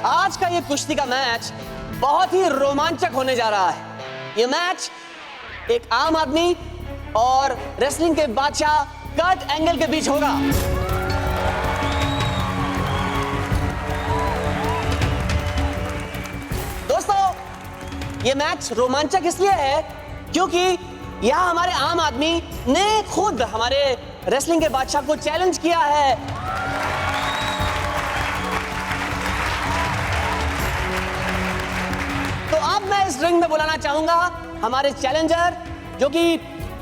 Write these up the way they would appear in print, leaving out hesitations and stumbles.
आज का ये कुश्ती का मैच बहुत ही रोमांचक होने जा रहा है। ये मैच एक आम आदमी और रेसलिंग के बादशाह कर्ट एंगल के बीच होगा। दोस्तों, ये मैच रोमांचक इसलिए है क्योंकि यहां हमारे आम आदमी ने खुद हमारे रेसलिंग के बादशाह को चैलेंज किया है। तो अब मैं इस रिंग में बुलाना चाहूंगा हमारे चैलेंजर जो कि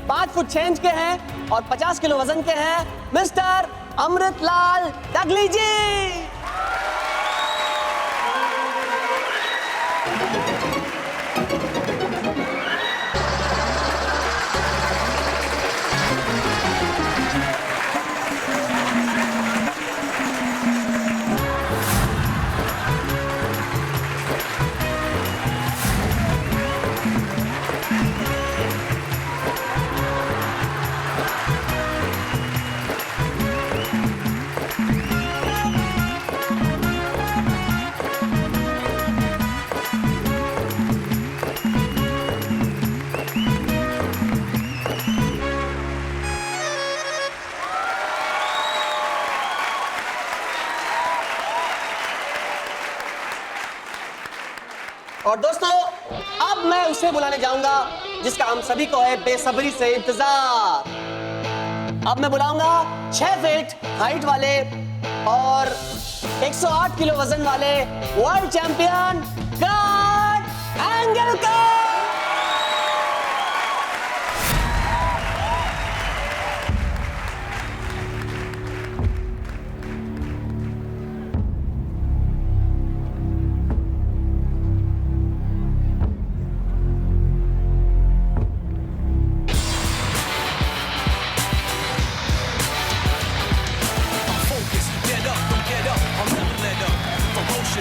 5 फुट 6 इंच के हैं और 50 किलो वजन के हैं, मिस्टर अमृतलाल डगली जी। और दोस्तों, अब मैं उसे बुलाने जाऊंगा जिसका हम सभी को है बेसब्री से इंतजार। अब मैं बुलाऊंगा 6 फीट हाइट वाले और 108 किलो वजन वाले वर्ल्ड चैंपियन कर्ट एंगल को।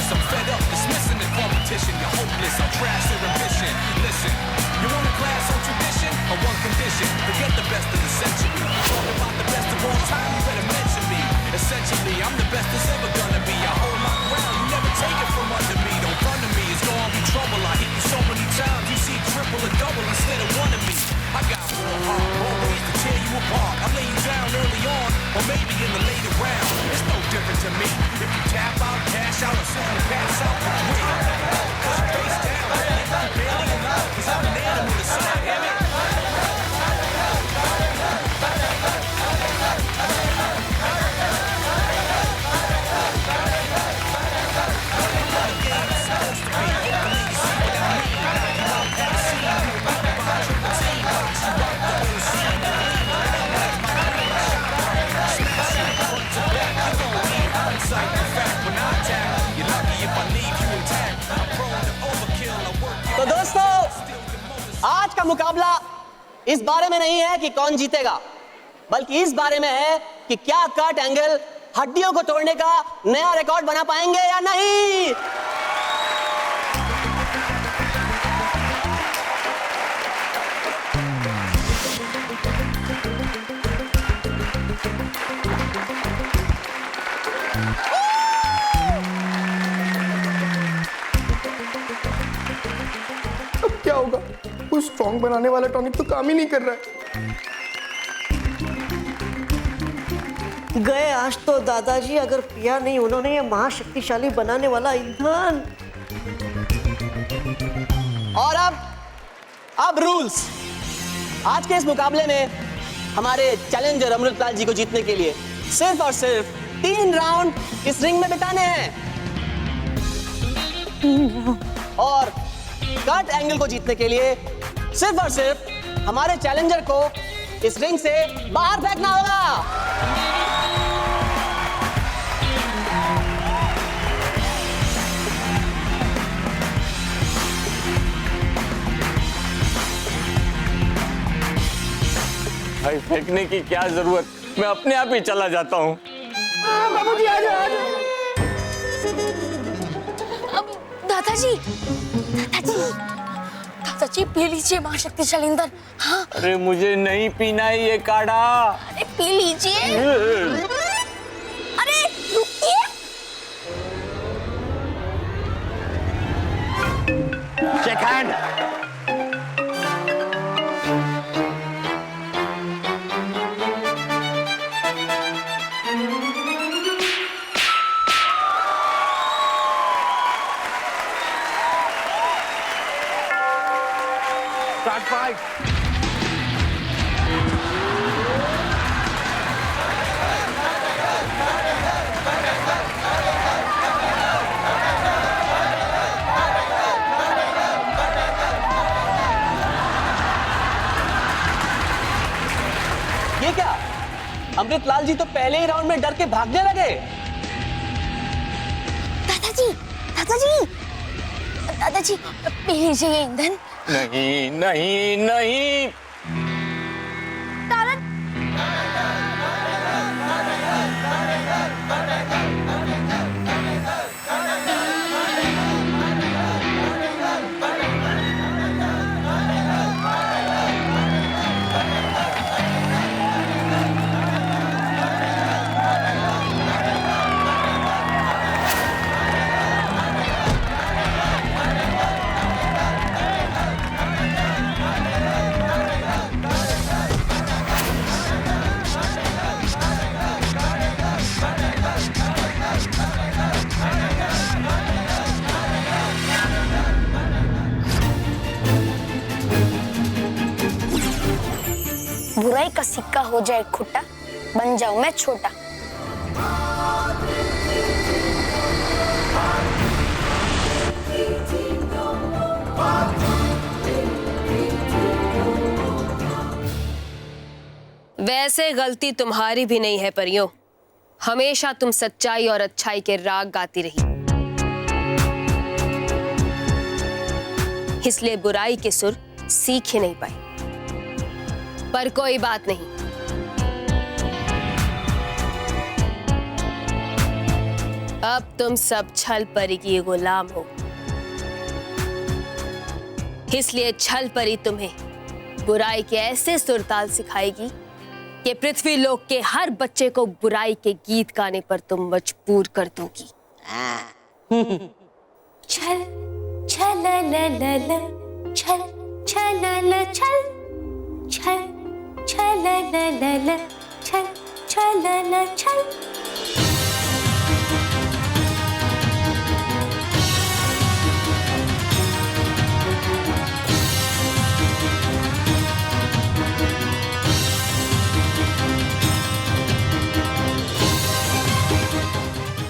I'm fed up, dismissing the competition. You're hopeless, I'm trash or ambition. Listen, you want a class on tradition or one condition? Forget the best of the century. Talk about the best of all time, you better mention me. Essentially, I'm the best there's ever gonna be. I hold my ground, you never take it from under me. Don't run to me, it's gonna be trouble. I hit you so many times, you see triple or double instead of one of me. I got more heart, more ways to tear you apart. I lay you down early on, or maybe in the later round. It's no different to me. If you tap out, cash out, or simply pass out for free. Push your face down, I'm barely enough, 'cause I'm an animal to sign, damn it. तो दोस्तों, आज का मुकाबला इस बारे में नहीं है कि कौन जीतेगा, बल्कि इस बारे में है कि क्या कर्ट एंगल हड्डियों को तोड़ने का नया रिकॉर्ड बना पाएंगे या नहीं। क्या होगा? कोई स्ट्रॉन्ग बनाने वाला टॉनिक तो काम ही नहीं कर रहा है। गए आज तो दादाजी, अगर पिया नहीं उन्होंने ये महाशक्तिशाली बनाने वाला ईंधन। और अब रूल्स। आज के इस मुकाबले में हमारे चैलेंजर अमृतलाल जी को जीतने के लिए सिर्फ और सिर्फ 3 राउंड इस रिंग में बिताने हैं। और कर्ट एंगल को जीतने के लिए सिर्फ और सिर्फ हमारे चैलेंजर को इस रिंग से बाहर फेंकना होगा। भाई फेंकने की क्या जरूरत, मैं अपने आप ही चला जाता हूँ। बाबूजी आ जाओ। दादाजी, दादाजी पी लीजिए महाशक्तिशाली ईंधन। हाँ, अरे मुझे नहीं पीना है ये काढ़ा। अरे पी लीजिए। अरे रुकिए। Start fight. ये क्या? अमृतलाल जी तो पहले ही राउंड में डर के भागने लगे। दादाजी, दादाजी, दादाजी, पी लीजिए ये ईंधन। नहीं नहीं नहीं। दादा, बुराई का सिक्का हो जाए खुट्टा, बन जाऊं मैं छोटा। वैसे गलती तुम्हारी भी नहीं है परियों। हमेशा तुम सच्चाई और अच्छाई के राग गाती रही, इसलिए बुराई के सुर सीख ही नहीं पाई। पर कोई बात नहीं, अब तुम सब छल परी की गुलाम हो, इसलिए छल परी तुम्हें बुराई के ऐसे सुरताल सिखाएगी कि पृथ्वी लोक के हर बच्चे को बुराई के गीत गाने पर तुम मजबूर कर दोगी। छल छल ल ल ल, छल छल ल छल, छल छल ल ल ल, छल छल ल छल।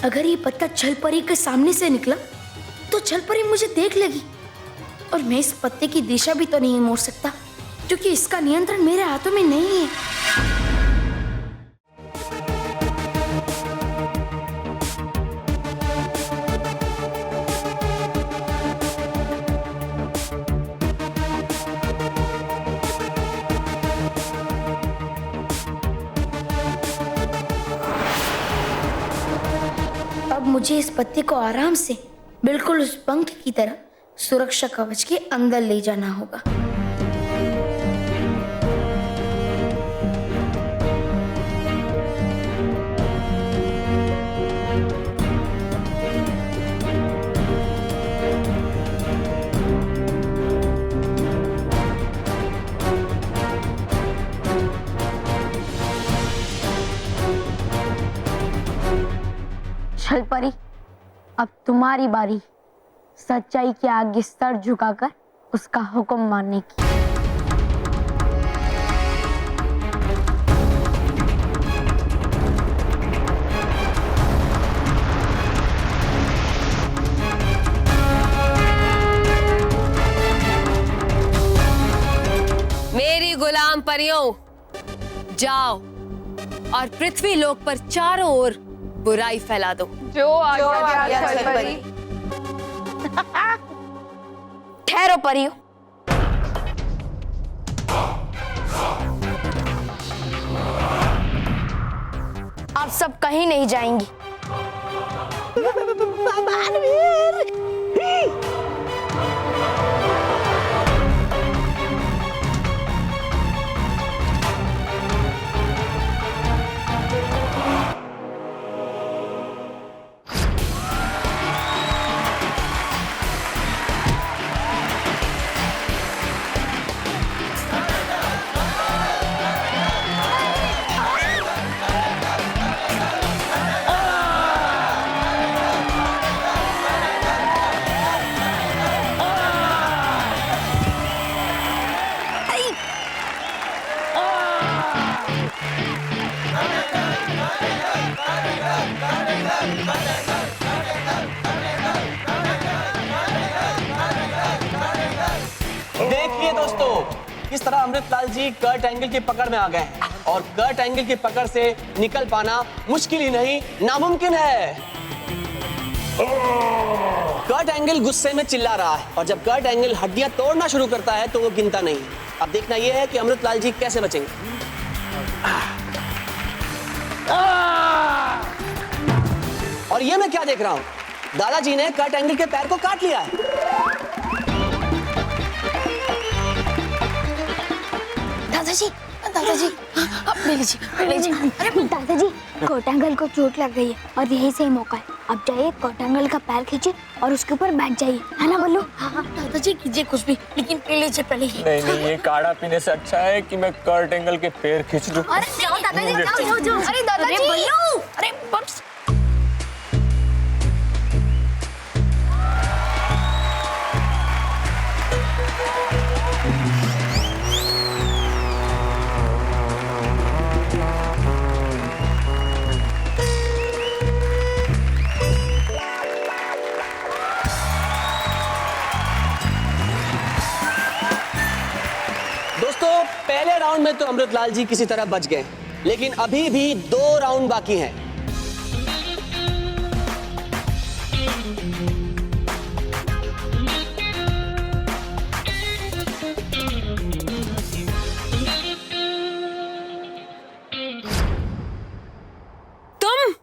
अगर ये पत्ता छलपरी के सामने से निकला तो छलपरी मुझे देख लेगी और मैं इस पत्ते की दिशा भी तो नहीं मोड़ सकता क्योंकि इसका नियंत्रण मेरे हाथों में नहीं है। अब मुझे इस पत्ते को आराम से बिल्कुल उस पंख की तरह सुरक्षा कवच के अंदर ले जाना होगा। छलपरी, अब तुम्हारी बारी सच्चाई के आगे सर झुकाकर उसका हुक्म मानने की। मेरी गुलाम परियों, जाओ और पृथ्वी लोक पर चारों ओर बुराई फैला दो। जो आज्ञा छलपरी। ठहरो परियों, आप सब कहीं नहीं जाएंगी। इस तरह अमृतलाल जी कर्ट एंगल की पकड़ में आ गए हैं और कर्ट एंगल की पकड़ से निकल पाना मुश्किल ही नहीं नामुमकिन है। कर्ट एंगल गुस्से में चिल्ला रहा है और जब कर्ट एंगल हड्डियां तोड़ना शुरू करता है तो वो गिनता नहीं। अब देखना यह है कि अमृतलाल जी कैसे बचेंगे। और ये मैं क्या देख रहा हूं, दादाजी ने कर्ट एंगल के पैर को काट लिया है। दादाजी दादाजी आप ले लीजिए। अरे दादाजी कोटांगल को चोट लग गई है और यही सही मौका है। अब जाइए कोटांगल का पैर खींचिए और उसके ऊपर बैठ जाइए, है ना बल्लू? हाँ दादाजी कीजिए कुछ भी, लेकिन पी लीजिए पहले ही। नहीं, ये काढ़ा पीने से अच्छा है कि मैं कर्ट एंगल के पैर खींच लूं। अरे जाओ दादाजी, जाओ। अरे दादाजी, अरे बल्लू, अरे बम्स। दोस्तों पहले राउंड में तो अमृतलाल जी किसी तरह बच गए, लेकिन अभी भी 2 राउंड बाकी हैं। तुम,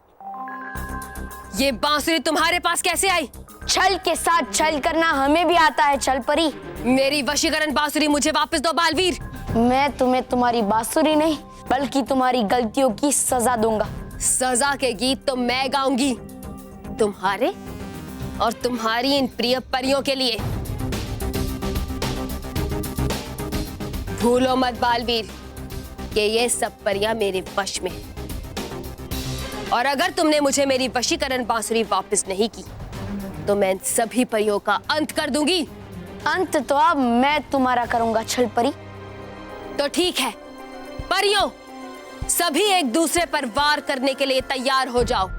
ये बांसुरी तुम्हारे पास कैसे आई? छल के साथ छल करना हमें भी आता है छल परी। मेरी वशीकरण बांसुरी मुझे वापस दो बालवीर। मैं तुम्हें तुम्हारी बांसुरी नहीं बल्कि तुम्हारी गलतियों की सजा दूंगा। सजा के गीत तो मैं गाऊंगी, तुम्हारे और तुम्हारी इन प्रिय परियों के लिए। भूलो मत बालवीर कि ये सब परियां मेरे वश में हैं। और अगर तुमने मुझे मेरी वशीकरण बांसुरी वापस नहीं की तो मैं इन सभी परियों का अंत कर दूंगी। अंत तो अब मैं तुम्हारा करूंगा छल परी। तो ठीक है परियों, सभी एक दूसरे पर वार करने के लिए तैयार हो जाओ।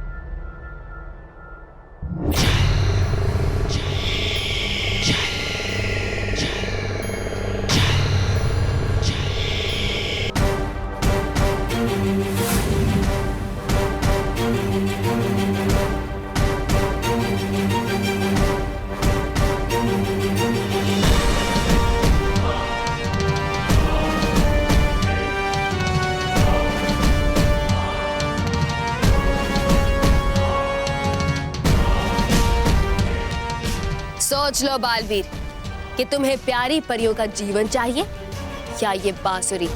सोच लो बालवीर कि तुम्हें प्यारी परियों का जीवन चाहिए या ये बांसुरी।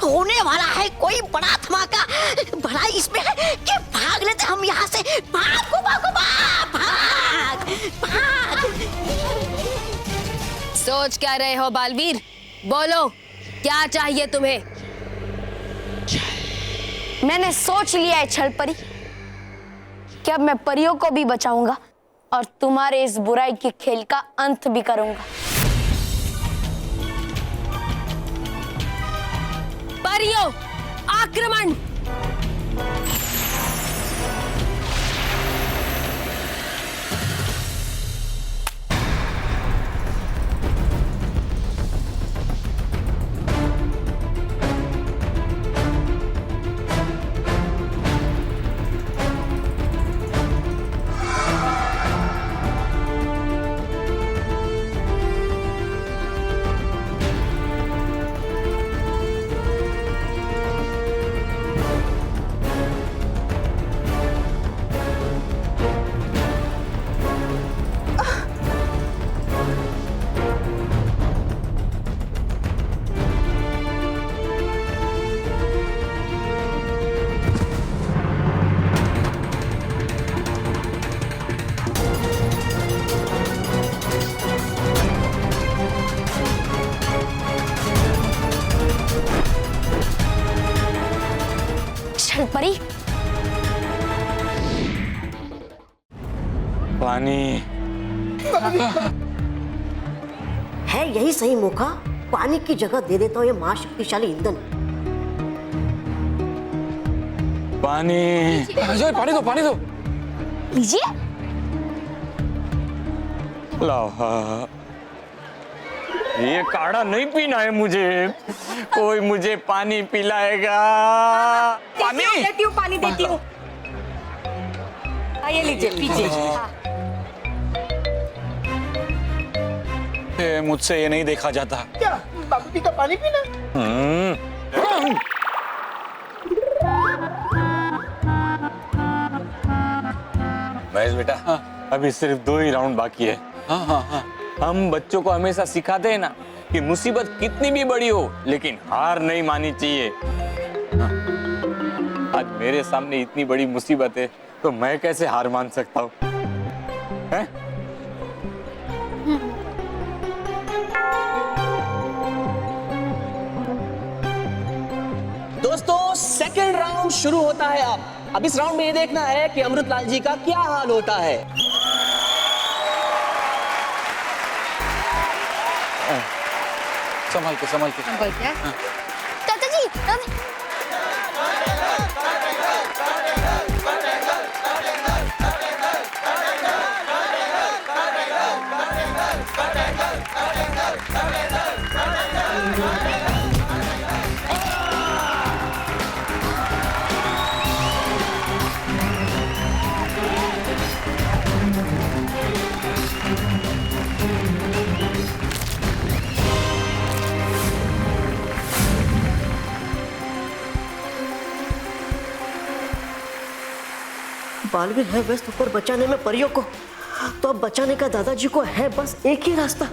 होने वाला है कोई बड़ा धमाका। बड़ा इसमें है कि भाग लेते हम यहाँ से। भाग भाग भाग। सोच क्या रहे हो बालवीर, बोलो क्या चाहिए तुम्हें? मैंने सोच लिया है छल परी कि अब मैं परियों को भी बचाऊंगा और तुम्हारे इस बुराई के खेल का अंत भी करूंगा। परियों आक्रमण! छल परी पानी है यही सही मौका। पानी की जगह दे देता हूँ ये महाशक्तिशाली ईंधन। पानी पानी दो लीजिए। लाओ। ये काढ़ा नहीं पीना है मुझे। कोई मुझे पानी पिलाएगा। पानी देती हूँ, पानी देती हूँ। ये लीजिए, पीजिए। मुझसे ये नहीं देखा जाता। क्या बाबू का पानी पीना? महेश बेटा, अभी सिर्फ 2 ही राउंड बाकी है। हम बच्चों को हमेशा सिखाते हैं ना कि मुसीबत कितनी भी बड़ी हो लेकिन हार नहीं माननी चाहिए। आज मेरे सामने इतनी बड़ी मुसीबत है तो मैं कैसे हार मान सकता हूँ? दोस्तों सेकंड राउंड शुरू होता है। अब इस राउंड में ये देखना है कि अमृतलाल जी का क्या हाल होता है। संभाल के चाचा जी, बालवीर है व्यस्त ऊपर बचाने में परियों को, तो अब बचाने का दादाजी को है बस एक ही रास्ता,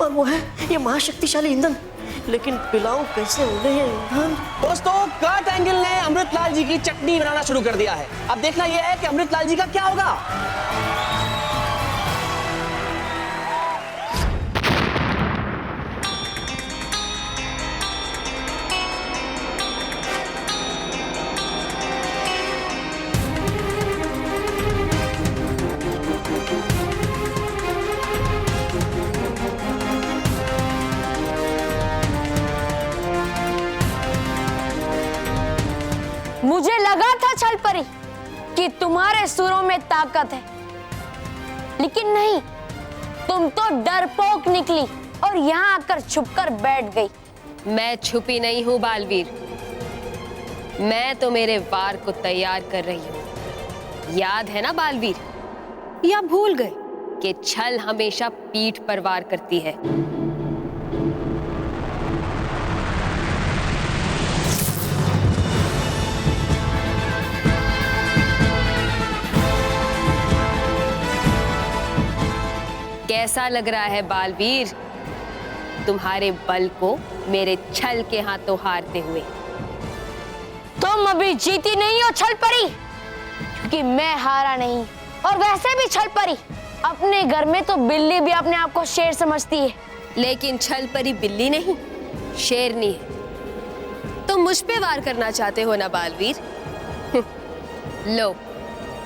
और वो है ये महाशक्तिशाली ईंधन। लेकिन पिलाऊं कैसे उन्हें ये ईंधन? दोस्तों कर्ट एंगल ने अमृतलाल जी की चटनी बनाना शुरू कर दिया है। अब देखना यह है कि अमृतलाल जी का क्या होगा। मुझे लगा था छलपरी कि तुम्हारे सुरों में ताकत है, लेकिन नहीं, तुम तो डरपोक निकली और यहाँ आकर छुपकर बैठ गई। मैं छुपी नहीं हूँ बालवीर, मैं तो मेरे वार को तैयार कर रही हूँ। याद है ना बालवीर, या भूल गए कि छल हमेशा पीठ पर वार करती है। कैसा लग रहा है बालवीर तुम्हारे बल को मेरे छल के हाथों हारते हुए? तुम अभी जीती नहीं हो छलपरी, क्योंकि मैं हारा नहीं। और वैसे भी छलपरी, अपने घर में तो बिल्ली भी अपने आप को शेर समझती है। लेकिन छलपरी बिल्ली नहीं, शेरनी है। तुम मुझ पे वार करना चाहते हो ना बालवीर? लो,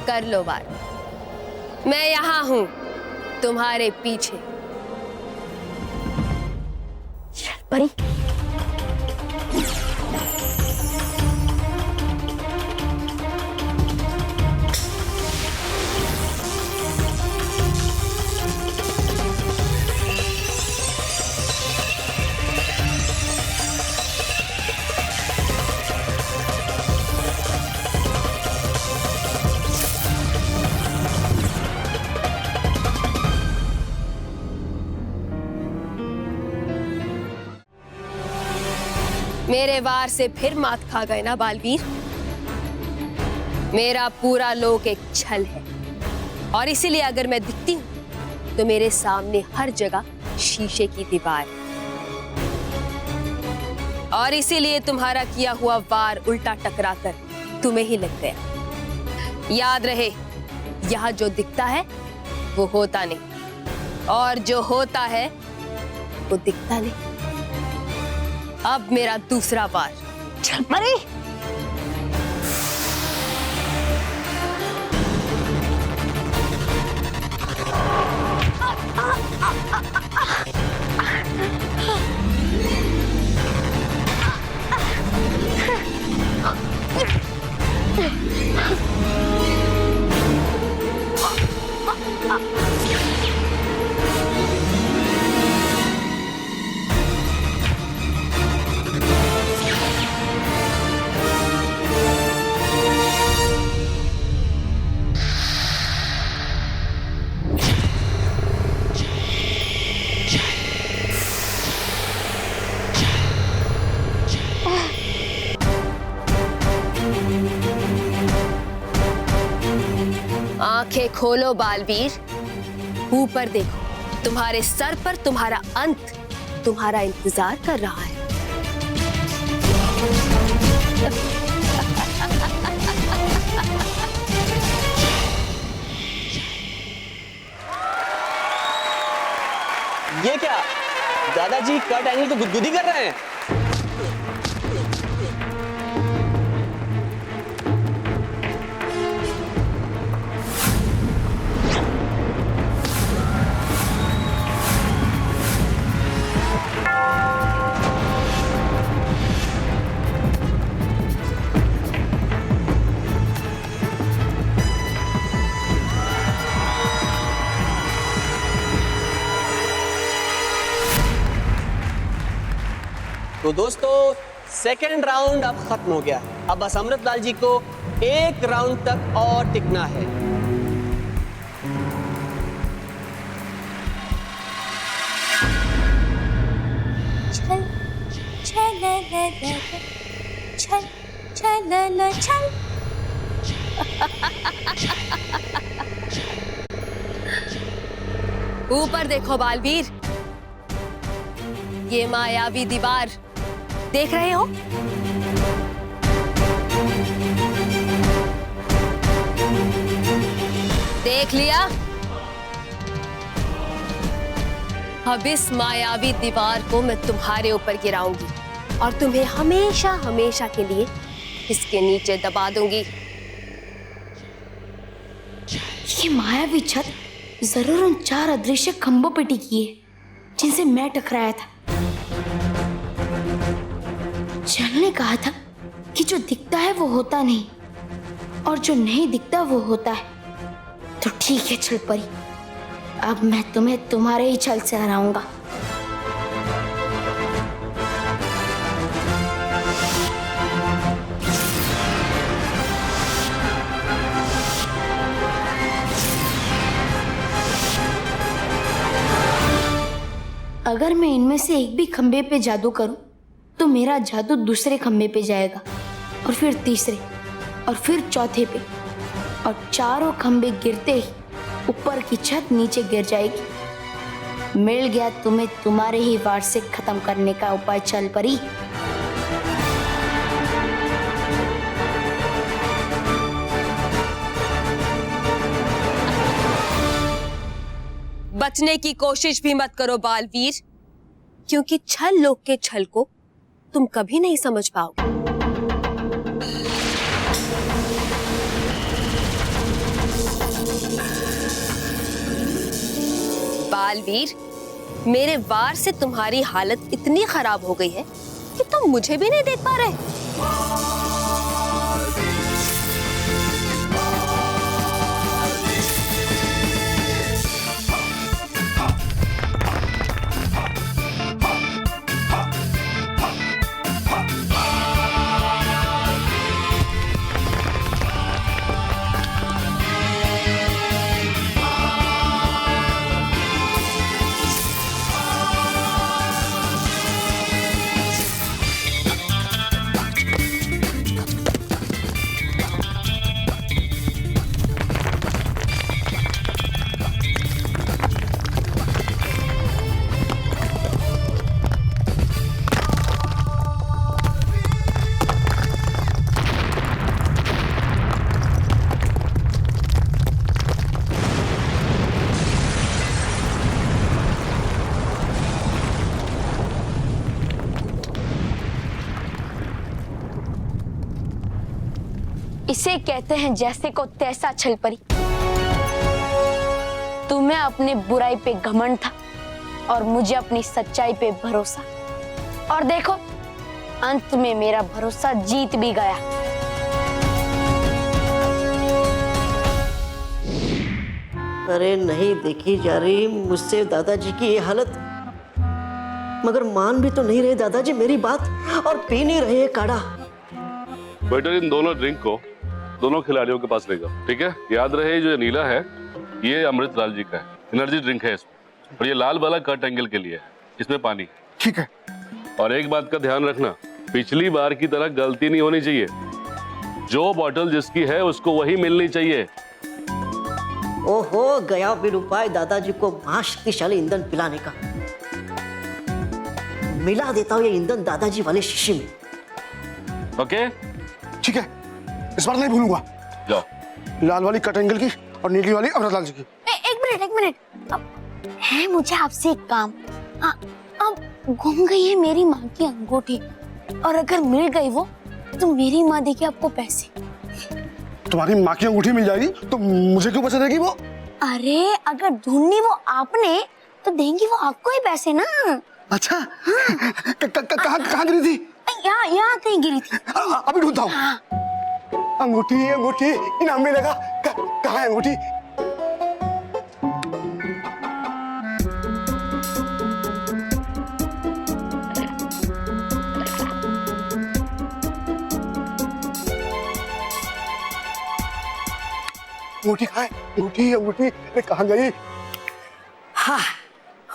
कर लो वार। मैं यहाँ हूं तुम्हारे पीछे। परी, मेरे वार से फिर मात खा गए ना बालवीर? मेरा पूरा लोक एक छल है, और इसीलिए अगर मैं दिखती हूं तो मेरे सामने हर जगह शीशे की दीवार है। और इसीलिए तुम्हारा किया हुआ वार उल्टा टकरा कर तुम्हें ही लग गया। याद रहे, यहां जो दिखता है वो होता नहीं, और जो होता है वो दिखता नहीं। अब मेरा दूसरा वार। छलपरी, आंखें खोलो बालवीर, ऊपर देखो, तुम्हारे सर पर तुम्हारा अंत तुम्हारा इंतजार कर रहा है। ये क्या, दादाजी कट एंगल को गुदगुदी कर रहे हैं? तो दोस्तों सेकेंड राउंड अब खत्म हो गया। अब बस अमृतलाल जी को एक राउंड तक और टिकना है। छल छल छल छल छल। ऊपर देखो बालवीर, ये मायावी दीवार देख रहे हो? देख लिया? अब इस मायावी दीवार को मैं तुम्हारे ऊपर गिराऊंगी और तुम्हें हमेशा हमेशा के लिए इसके नीचे दबा दूंगी। ये मायावी छत जरूर उन 4 अदृश्य खंभों पे टिकी है जिनसे मैं टकराया था। चल ने कहा था कि जो दिखता है वो होता नहीं और जो नहीं दिखता वो होता है। तो ठीक है छल परी, अब मैं तुम्हें तुम्हारे ही छल से हराऊंगा। अगर मैं इनमें से एक भी खंबे पे जादू करूं तो मेरा जादू दूसरे खंबे पे जाएगा और फिर तीसरे और फिर चौथे पे, और चारों खंबे गिरते ही ऊपर की छत नीचे गिर जाएगी। मिल गया तुम्हें तुम्हारे ही वार से खत्म करने का उपाय छल परी। बचने की कोशिश भी मत करो बालवीर, क्योंकि छल लोग के छल को तुम कभी नहीं समझ पाओगे। बालवीर, मेरे वार से तुम्हारी हालत इतनी खराब हो गई है कि तुम मुझे भी नहीं देख पा रहे। इसे कहते हैं जैसे को तैसा छल परी। तुम्हें अपनी बुराई पे घमंड था और मुझे अपनी सच्चाई पे भरोसा, और देखो अंत में मेरा भरोसा जीत भी गया। अरे नहीं देखी जा रही मुझसे दादाजी की ये हालत, मगर मान भी तो नहीं रहे दादाजी मेरी बात और पी नहीं रहे काढ़ा। बेटर इन दोनों ड्रिंक को दोनों खिलाड़ियों के पास ले जाओ, ठीक है? याद रहे जो नीला है ये अमृतलाल जी का है, एनर्जी ड्रिंक है इसमें, और ये लाल वाला कट एंगल के लिए है, इसमें पानी। ठीक है। और एक बात का ध्यान रखना, पिछली बार की तरह गलती नहीं होनी चाहिए। जो बॉटल जिसकी है उसको वही मिलनी चाहिए। ओहो, गया बिन उपाय दादाजी को महाशक्तिशाली ईंधन पिलाने का। मिला देता हूँ ये ईंधन दादाजी वाले शीशी में। ओके ठीक है, इस बार नहीं भूलूंगा। जाओ। लाल वाली कट एंगल की और नीली वाली अमृतलाल जी की। एक मिनट है मुझे आपसे एक काम। अब गुम गई है मेरी माँ की अंगूठी, और अगर मिल गई वो, तो मेरी माँ देगी आपको पैसे। तुम्हारी माँ की अंगूठी मिल जाएगी तो मुझे क्यों पैसे देगी वो? अरे अगर ढूंढनी वो आपने, तो देंगी वो आपको ही पैसे ना। अच्छा, कहाँ गिरी थी? यहाँ कहीं गिरी थी। अभी ढूंढता हूँ। अंगूठी अंगूठी इनाम मिलेगा। कहाँ है अंगूठी? अंगूठी कहाँ है? अंगूठी अंगूठी कहाँ गई? हाँ,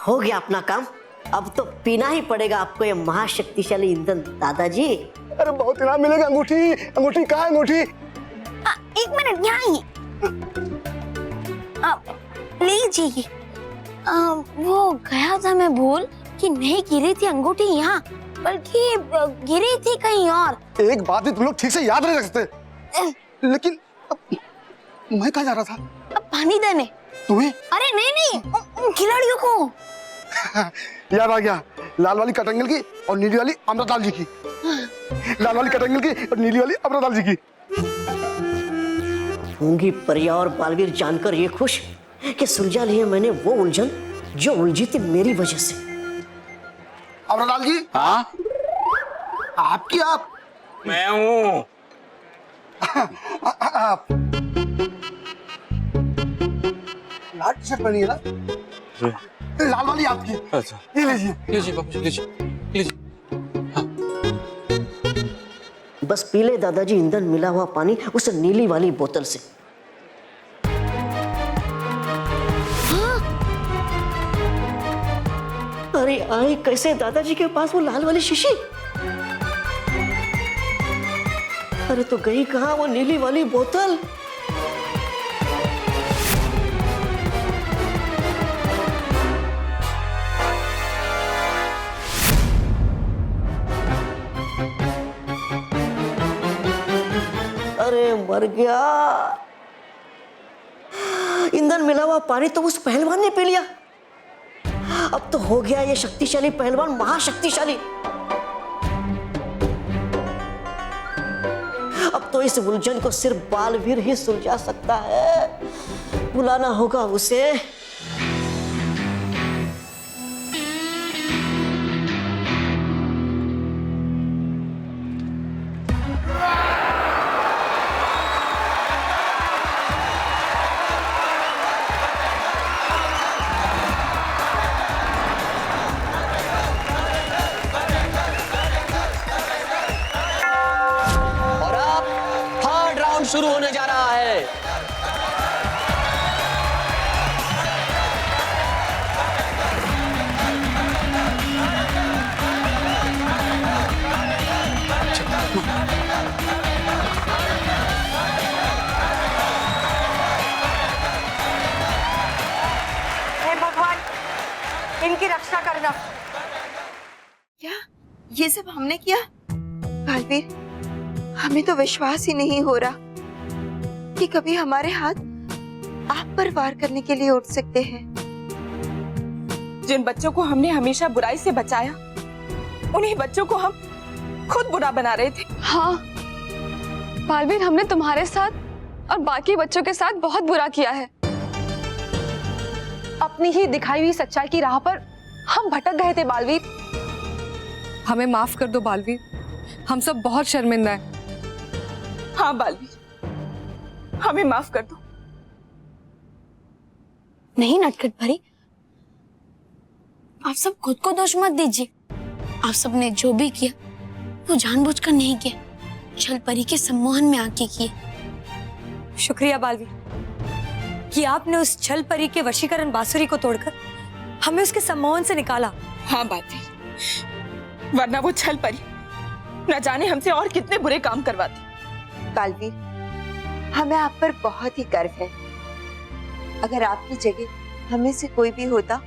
हो गया अपना काम। अब तो पीना ही पड़ेगा आपको ये महाशक्तिशाली ईंधन दादाजी। अरे बहुत इनाम मिलेगा। अंगूठी अंगूठी कहाँ है अंगूठी? एक मिनट, यहाँ ही। लीजिए। वो गया था मैं भूल कि नहीं गिरी थी अंगूठी यहाँ, बल्कि गिरी थी कहीं और। एक बात भी तुम लोग ठीक से याद नहीं रखते। लेकिन मैं कहाँ जा रहा था? अब पानी देने। तुम्हें? अरे नहीं, उन खिलाड़ियों को। याद आ गया, लाल वाली कट एंगल की और नीली वाली अमृतलाल जी की। लाल वाली कट एंगल की और नीली वाली अमृतलाल जी की। होंगी परिया और बालवीर जानकर ये खुश कि सुलझा लिए मैंने वो उलझन जो उलझी थी मेरी वजह से। अमृतलाल जी। हाँ, आपकी आप? मैं हूँ। आप लाल टी शर्ट पहनी है ना? लाल वाली आपकी। अच्छा, ये लीजिए। लीजिए बाबूजी, लीजिए। बस पी ले दादाजी ईंधन मिला हुआ पानी उस नीली वाली बोतल से। हाँ? अरे आई कैसे दादाजी के पास वो लाल वाली शीशी? अरे तो गई कहाँ वो नीली वाली बोतल? अरे मर गया। ईंधन मिला हुआ पानी तो उस पहलवान ने पी लिया। अब तो हो गया ये शक्तिशाली पहलवान महाशक्तिशाली। अब तो इस उलझन को सिर्फ बालवीर ही सुलझा सकता है। बुलाना होगा उसे। शुरू होने जा रहा है। हे भगवान, इनकी रक्षा करना। क्या ये सब हमने किया? बालवीर, हमें तो विश्वास ही नहीं हो रहा कि कभी हमारे हाथ आप पर वार करने के लिए उठ सकते हैं। जिन बच्चों को हमने हमेशा बुराई से बचाया, उन्हीं बच्चों को हम खुद बुरा बना रहे थे। हाँ बालवीर, हमने तुम्हारे साथ और बाकी बच्चों के साथ बहुत बुरा किया है। अपनी ही दिखाई हुई सच्चाई की राह पर हम भटक गए थे बालवीर। हमें माफ कर दो बालवीर, हम सब बहुत शर्मिंदा हैं। हाँ बालवीर, हमें माफ कर दो। नहीं नटखट भरी, आप सब खुद को दोष मत दीजिए। आप सबने जो भी किया वो जानबूझकर नहीं किया, छल परी के सम्मोहन में आके किए। शुक्रिया बालवीर कि आपने उस छल परी के वशीकरण बांसुरी को तोड़कर हमें उसके सम्मोहन से निकाला। हाँ बालवीर, वरना वो छल परी न जाने हमसे और कितने बुरे काम करवाती। बालवीर, हमें आप पर बहुत ही गर्व है। अगर आपकी जगह हमें से कोई भी होता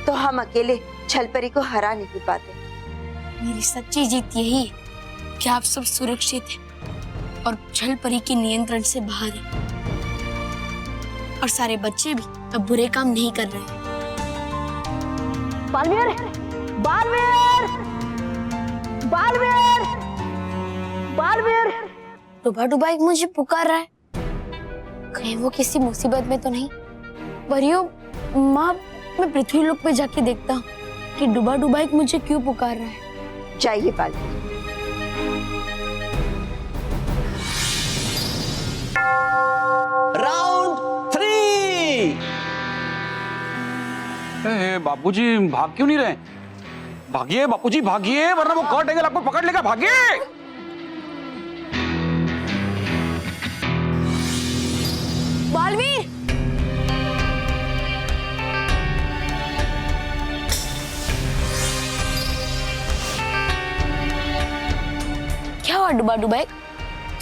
तो हम अकेले छलपरी को हरा नहीं पाते। मेरी सच्ची जीत यही है कि आप सब सुरक्षित हैं और छलपरी के नियंत्रण से बाहर हैं और सारे बच्चे भी अब बुरे काम नहीं कर रहे हैं। बालवीर, बालवीर, बालवीर, बालवीर। डुबा डुबा एक मुझे पुकार रहा है, कहीं वो किसी मुसीबत में तो नहीं। परियों, माँ, मैं पृथ्वी लोक पे जाके देखता हूँ कि डुबा डुबा एक मुझे क्यों पुकार रहा है। चाहिए बालवीर। राउंड 3। बापूजी भाग क्यों नहीं रहे? भागिए बापूजी भागिए, वरना वो कर्ट एंगल आपको पकड़ लेगा। भागिए। बालवीर, क्या हुआ डुबा डुबा?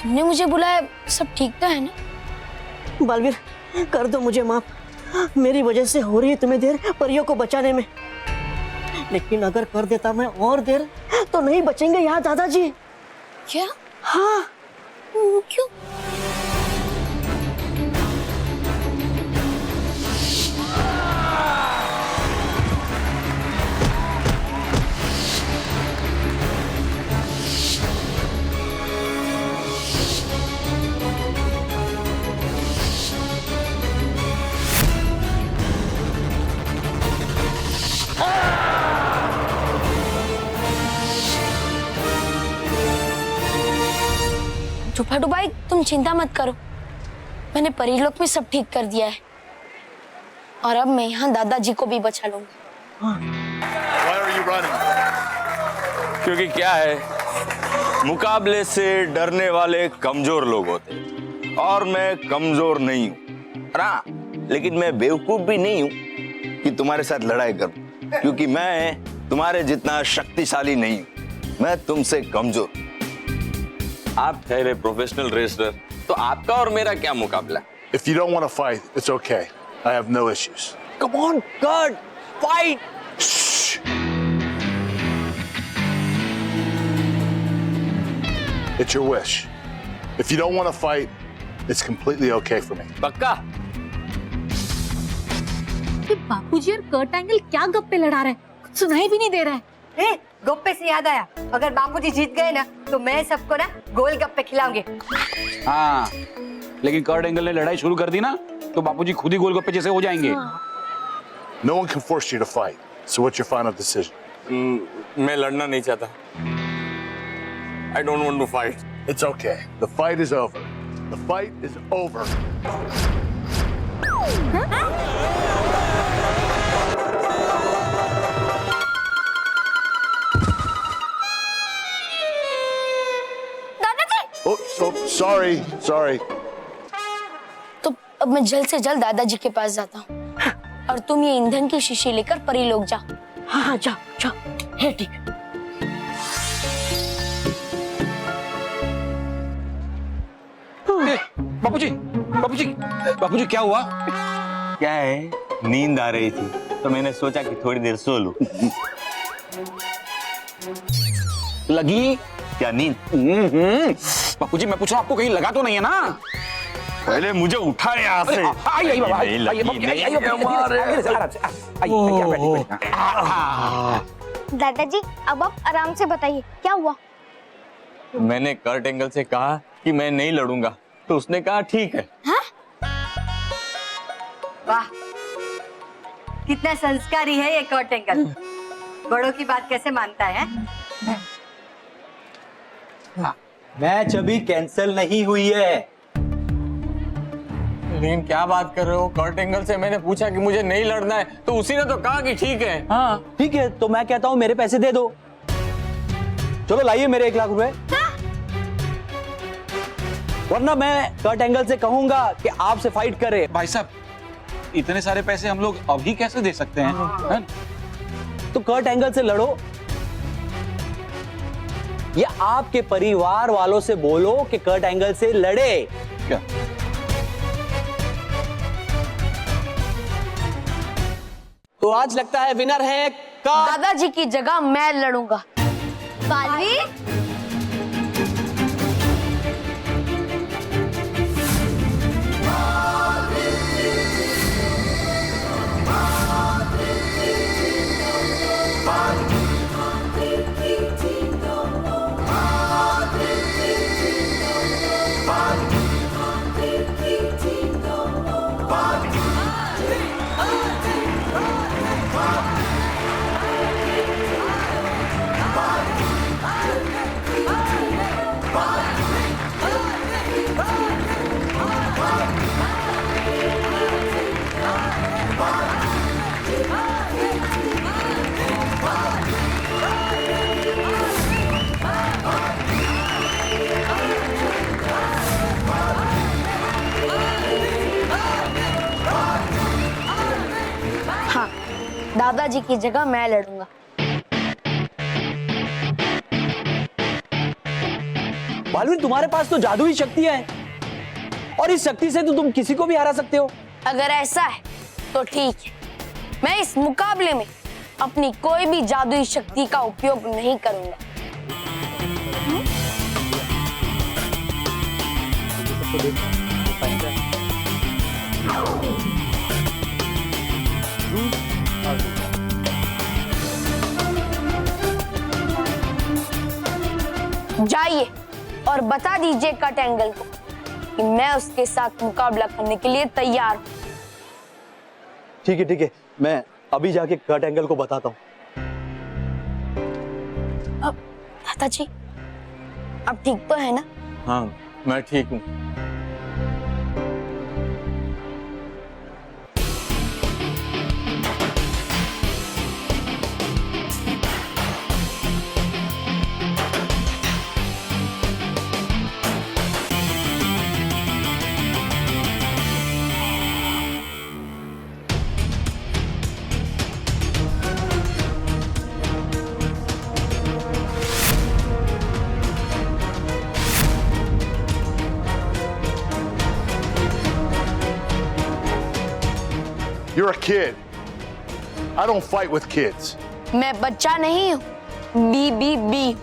तुमने मुझे बुलाया, सब ठीक तो है ना? बालवीर, कर दो मुझे माफ। मेरी वजह से हो रही है तुम्हें देर परियों को बचाने में, लेकिन अगर कर देता मैं और देर तो नहीं बचेंगे यहाँ दादाजी। क्या? हाँ। क्यों? डुबा डुबाई, तुम चिंता मत करो, मैंने परिलोक में सब ठीक कर दिया है और अब मैं यहाँ दादाजी को भी बचा लूंगा। क्योंकि क्या है, मुकाबले से डरने वाले कमजोर लोग होते हैं और मैं कमजोर नहीं हूँ। लेकिन मैं बेवकूफ भी नहीं हूँ कि तुम्हारे साथ लड़ाई करूं, क्योंकि मैं तुम्हारे जितना शक्तिशाली नहीं हूँ, मैं तुमसे कमजोर। आप ठहरे प्रोफेशनल रेसलर, तो आपका और मेरा क्या मुकाबला? If you don't want to fight, it's okay. I have no issues. Come on, God, fight! Shh. It's your wish. If you don't want to fight, it's completely okay for me. पक्का? कि बापूजी और Kurt angle क्या गप्पे लड़ा रहे हैं, कुछ सुनाई भी नहीं दे रहा है। गप्पे से याद आया, अगर बापूजी जीत गए ना तो मैं सबको ना गोल गप्पे खिलाऊंगे। हाँ, लेकिन कर्ट एंगल ने लड़ाई शुरू कर दी ना तो बापूजी खुद ही गोलगप्पे जैसे हो जाएंगे। No one can force you to fight. So what's your final decision? मैं लड़ना नहीं चाहता। I don't want to fight. It's okay. The fight is over. The fight is over. Oh, sorry. तो अब मैं जल्द से जल्द दादाजी के पास जाता हूँ और तुम ये ईंधन की शीशी लेकर परिलोक जाओ। हाँ, जाओ। है ठीक। बापूजी क्या हुआ? क्या है, नींद आ रही थी तो मैंने सोचा कि थोड़ी देर सो लूं। लगी क्या नींद? बापूजी मैं पूछ रहा हूँ, आपको कहीं लगा तो नहीं है ना? पहले मुझे उठा यहाँ से। आइए बाबा, दादाजी, अब आप आराम से बताइए क्या हुआ। मैंने कर्ट एंगल से कहा कि मैं नहीं लड़ूंगा, तो उसने कहा ठीक है। वाह, कितना संस्कारी है ये कर्ट एंगल, बड़ों की बात कैसे मानता है? मैच अभी कैंसिल नहीं हुई है। लेकिन क्या बात कर रहे हो? कर्ट एंगल से मैंने पूछा कि मुझे नहीं लड़ना है तो उसी ने तो कहा कि ठीक है। हाँ ठीक है, तो मैं कहता हूँ मेरे पैसे दे दो। चलो लाइए मेरे 1 लाख रुपए, वरना मैं कर्ट एंगल से कहूंगा कि आपसे फाइट करे। भाई साहब, इतने सारे पैसे हम लोग अभी कैसे दे सकते हैं? तो कर्ट एंगल से लड़ो या आपके परिवार वालों से बोलो कि कर्ट एंगल से लड़े। क्या? तो आज लगता है विनर है का दादाजी की जगह मैं लड़ूंगा। बालवीर, हाँ, दादाजी की जगह मैं लड़ूंगा। बालवीर, तुम्हारे पास तो जादुई शक्तियां हैं और इस शक्ति से तो तुम किसी को भी हरा सकते हो। अगर ऐसा है तो ठीक है, मैं इस मुकाबले में अपनी कोई भी जादुई शक्ति का उपयोग नहीं करूंगा। जाइए और बता दीजिए कट एंगल को कि मैं उसके साथ मुकाबला करने के लिए तैयार हूं। ठीक है, मैं अभी जाके कट एंगल को बताता हूँ। अब दादाजी, अब ठीक तो है ना? हाँ, मैं ठीक हूँ। You're a kid. I don't fight with kids. मैं बच्चा नहीं हूँ, BBB।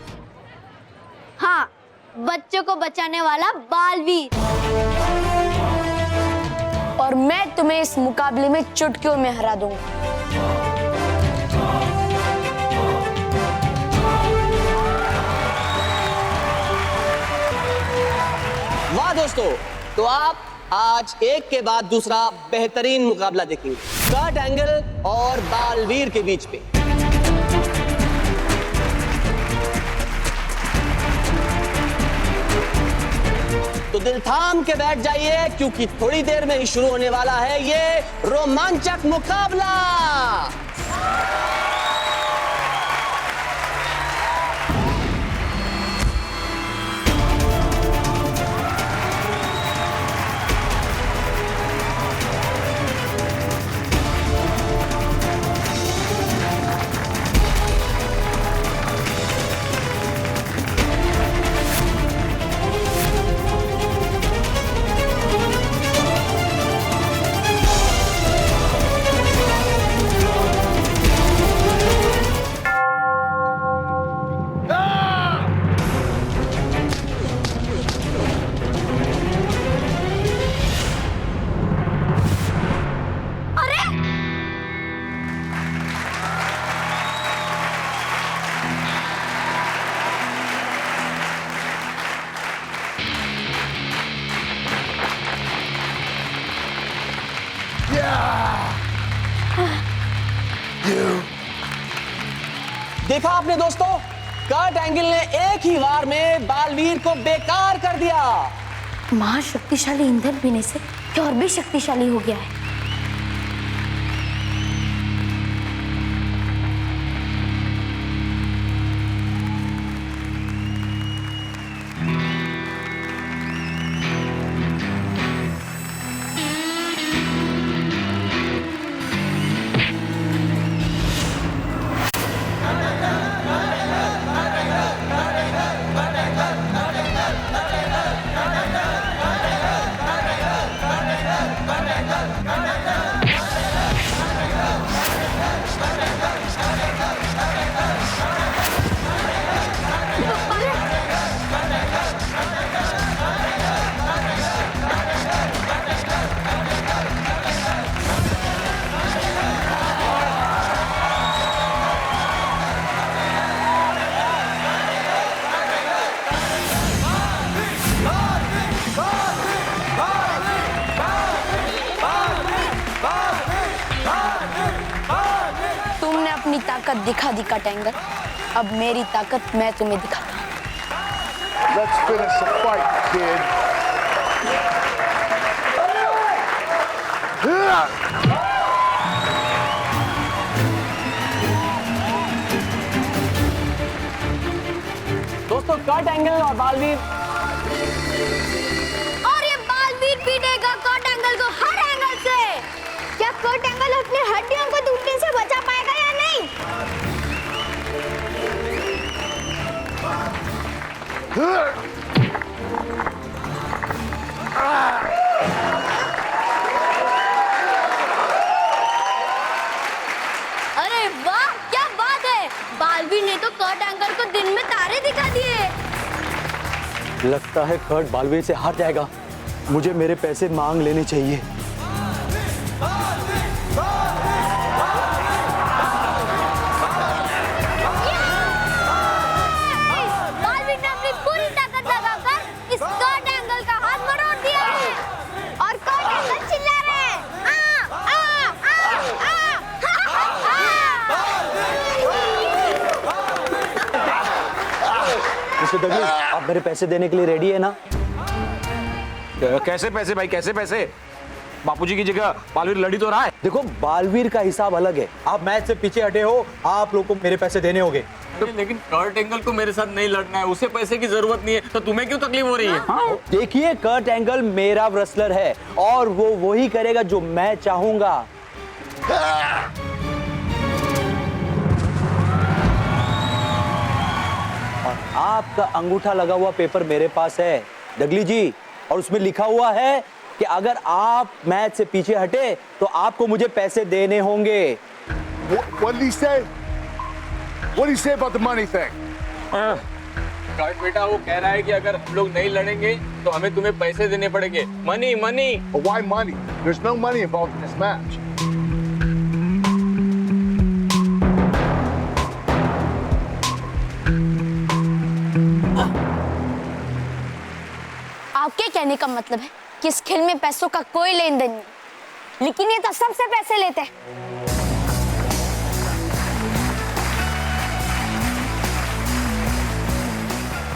हाँ, बच्चों को बचाने वाला बालवीर। और मैं तुम्हें इस मुकाबले में चुटकियों में हरा दूंगा। वाह दोस्तों, तो आप आज एक के बाद दूसरा बेहतरीन मुकाबला देखेंगे कट एंगल और बालवीर के बीच पे। तो दिल थाम के बैठ जाइए क्योंकि थोड़ी देर में ही शुरू होने वाला है ये रोमांचक मुकाबला। देखा आपने दोस्तों, कट एंगल ने एक ही वार में बालवीर को बेकार कर दिया। महाशक्तिशाली ईंधन पीने से क्या और भी शक्तिशाली हो गया है। अपनी ताकत दिखा दी कट एंगल। अब मेरी ताकत मैं तुम्हें दिखाता हूँ। Let's finish the fight, kid. दोस्तों कट एंगल और बालवीर। और ये बालवीर पीटेगा कट एंगल को हर एंगल से। क्या कट एंगल अपनी हड्डियों को टूटने से बचा पाएगा या नहीं? अरे वाह, क्या बात है! बालवीर ने तो कट एंगल को दिन में तारे दिखा दिए। लगता है कर्ट बालवीर से हार जाएगा। मुझे मेरे पैसे मांग लेने चाहिए। बालवीर ने अपनी पूरी ताकत लगाकर इस कट एंगल का हाथ मरोड़ दिया है और कट एंगल चिल्ला रहे हैं। मिस्टर डगली, आप मेरे पैसे देने के लिए रेडी है ना? कैसे पैसे भाई, कैसे पैसे? बापूजी की जगह बालवीर लड़ी तो रहा है। देखो बालवीर का हिसाब अलग है। आप मैच से पीछे हटे हो, आप लोग को मेरे पैसे देने होंगे। लेकिन कर्ट एंगल को मेरे साथ नहीं लड़ना है, उसे पैसे की जरूरत नहीं है, तो तुम्हें क्यों तकलीफ हो रही है? हाँ? देखिए कर्ट एंगल मेरा रेसलर है और वो वही करेगा जो मैं चाहूंगा। और आपका अंगूठा लगा हुआ पेपर मेरे पास है डगली जी, और उसमें लिखा हुआ है कि अगर आप मैच से पीछे हटे तो आपको मुझे पैसे देने होंगे। What did he say? What did he say about the money thing? Kurt बेटा वो कह रहा है कि अगर हम लोग नहीं लड़ेंगे तो हमें तुम्हें पैसे देने पड़ेंगे। Money money. But why money? There's no money involved in this match. आपके कहने का मतलब है कि इस खेल में पैसों का कोई लेन देन नहीं, लेकिन ये तो सबसे पैसे लेते हैं।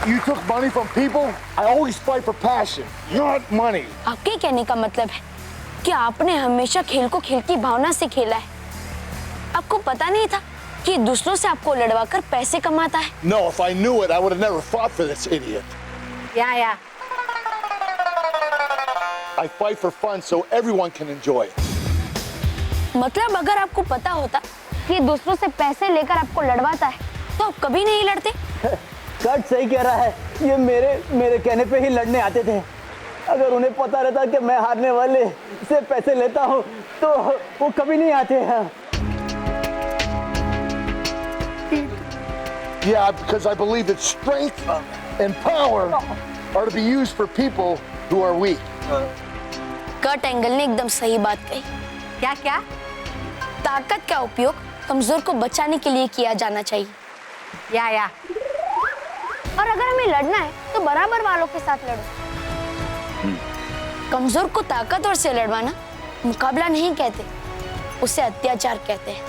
You took money from people? I always fight for passion, not money. आपके कहने का मतलब है कि आपने हमेशा खेल को खेल की भावना से खेला है। आपको पता नहीं था कि दूसरों से आपको लड़वाकर पैसे कमाता है। No, if I knew it, I would have never fought for this idiot. या I fight for fun so everyone can enjoy it. मतलब अगर आपको पता होता कि दूसरों से पैसे लेकर आपको लड़वाता है तो आप कभी नहीं लड़ते। कट सही कह रहा है, ये मेरे कहने पे ही लड़ने आते थे। अगर उन्हें पता रहता कि मैं हारने वाले से पैसे लेता हूँ तो वो कभी नहीं आते हैं। Yeah, because I believe that strength and power are to be used for people who are weak. Cut angle ने एकदम सही बात कही। क्या क्या? ताकत का उपयोग कमजोर को बचाने के लिए किया जाना चाहिए। या और अगर हमें लड़ना है तो बराबर वालों के साथ लड़ो। कमजोर को ताकतवर से लड़वाना मुकाबला नहीं कहते, उसे अत्याचार कहते हैं।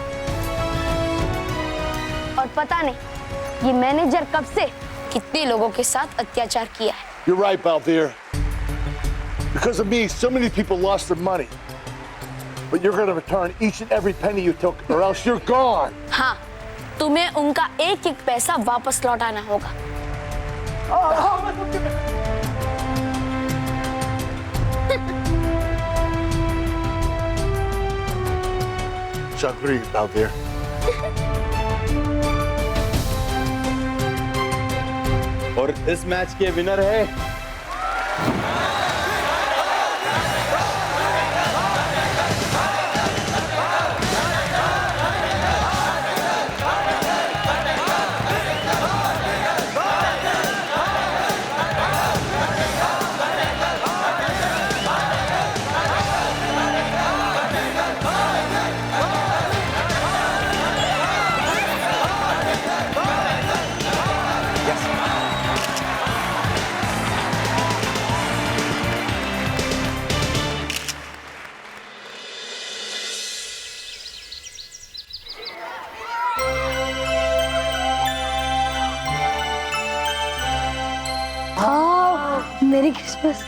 और पता नहीं ये मैनेजर कब से कितने लोगों के साथ अत्याचार किया है। You're right, Balveer. Because of me, so many people lost their money. But you're going to return each and every penny you took, or else you're gone. हाँ, तुम्हें उनका एक एक पैसा वापस लौटाना होगा। Shagri, Balveer. और इस मैच के विनर है merry Christmas.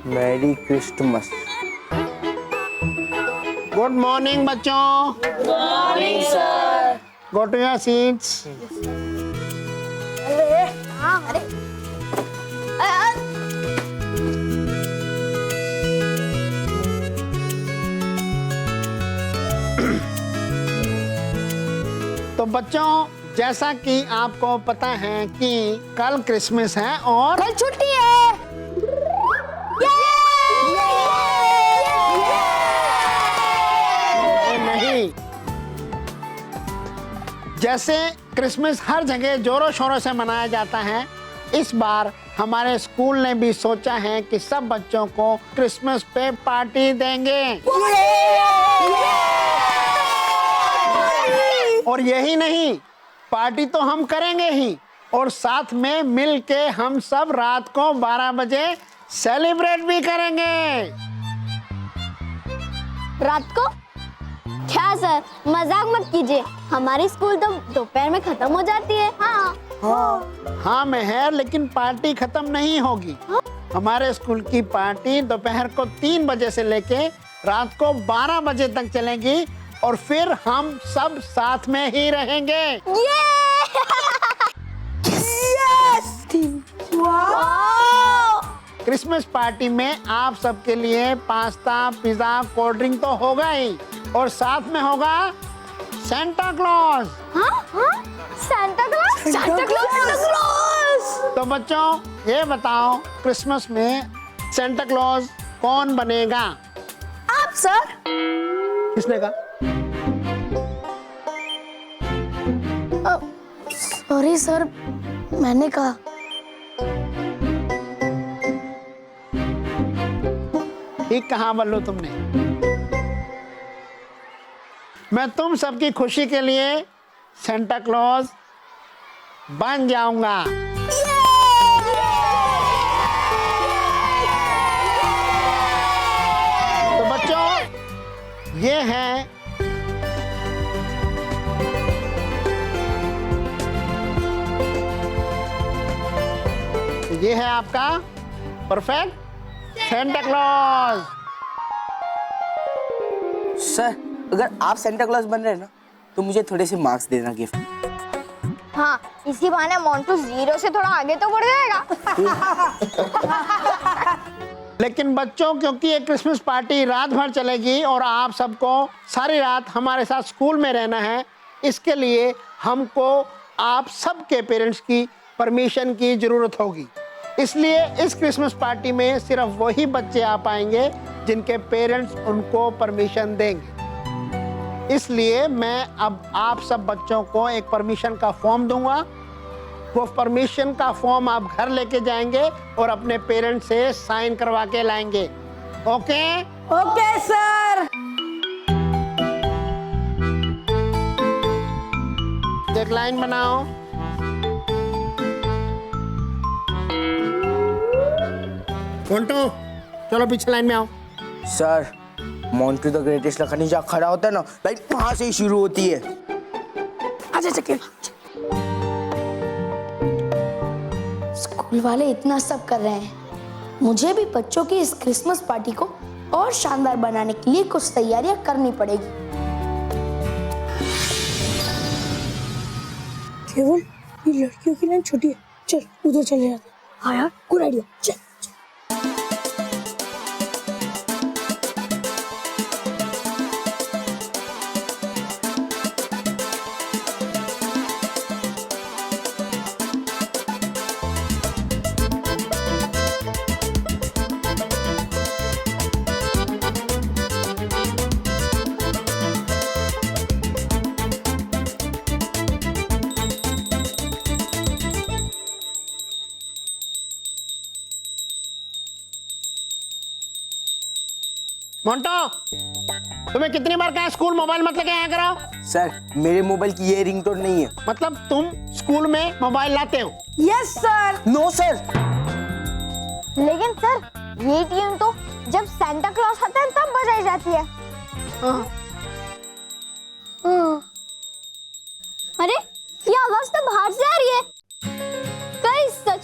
Merry Christmas. Good morning बच्चों। Good morning sir. Go to your seats. तो बच्चों, जैसा कि आपको पता है कि कल क्रिसमस है और कल छुट्टी है। नहीं, जैसे क्रिसमस हर जगह जोरों शोरों से मनाया जाता है, इस बार हमारे स्कूल ने भी सोचा है कि सब बच्चों को क्रिसमस पे पार्टी देंगे। और यही नहीं, पार्टी तो हम करेंगे ही, और साथ में मिल के हम सब रात को 12 बजे सेलिब्रेट भी करेंगे। रात को? क्या सर, मजाक मत कीजिए, हमारी स्कूल तो दोपहर में खत्म हो जाती है। हाँ मेहर, लेकिन पार्टी खत्म नहीं होगी। हमारे स्कूल की पार्टी दोपहर को 3 बजे से लेके रात को 12 बजे तक चलेगी, और फिर हम सब साथ में ही रहेंगे। क्रिसमस पार्टी में आप सबके लिए पास्ता, पिज्जा, कोल्ड ड्रिंक तो होगा ही, और साथ में होगा Santa Claus. Santa Claus? Santa Claus? तो बच्चों, ये बताओ, क्रिसमस में सेंटा क्लॉज कौन बनेगा? आप सर। किसने कहा? सॉरी सर, मैंने कहा। ठीक कहा बल्लू तुमने। मैं तुम सबकी खुशी के लिए सेंटा क्लॉज बन जाऊंगा। तो बच्चों, ये है आपका परफेक्ट सेंटा क्लॉज। सर, अगर आप सेंटा क्लॉज बन रहे हैं ना, तो मुझे थोड़े से मार्क्स देना गिफ्ट। हाँ, इसी बहाने मोंटू 0 से थोड़ा आगे तो बढ़ जाएगा। लेकिन बच्चों, क्योंकि ये क्रिसमस पार्टी रात भर चलेगी और आप सबको सारी रात हमारे साथ स्कूल में रहना है, इसके लिए हमको आप सबके पेरेंट्स की परमिशन की जरूरत होगी। इसलिए इस क्रिसमस पार्टी में सिर्फ वही बच्चे आ पाएंगे जिनके पेरेंट्स उनको परमिशन देंगे। इसलिए मैं अब आप सब बच्चों को एक परमिशन का फॉर्म दूंगा। वो परमिशन का फॉर्म आप घर लेके जाएंगे और अपने पेरेंट्स से साइन करवा के लाएंगे। ओके? Okay sir. एक लाइन बनाओ। मोंटू, चलो पीछे लाइन में आओ। सर, मोंटू द ग्रेटेस्ट लखनी जहाँ खड़ा होता है ना, लाइक वहां से ही शुरू होती है। अच्छा चक्के। स्कूल वाले इतना सब कर रहे हैं, मुझे भी बच्चों की इस क्रिसमस पार्टी को और शानदार बनाने के लिए कुछ तैयारियां करनी पड़ेगी। केवल ये लड़कियों की लाइन छोटी है, चल उधर चले जाते। हाँ यार, गुड आइडिया, चल। मोंटो, तुम्हें कितनी बार कहा स्कूल मोबाइल मत लेके आया करो? सर, मेरे मोबाइल की ये रिंगटोन नहीं है। मतलब तुम स्कूल में मोबाइल लाते हो? Yes sir. No sir. लेकिन सर, ये ट्यून तो जब सांता क्लॉज आता है तब बजाई जाती है। अरे, ये आवाज तो बाहर से आ रही है।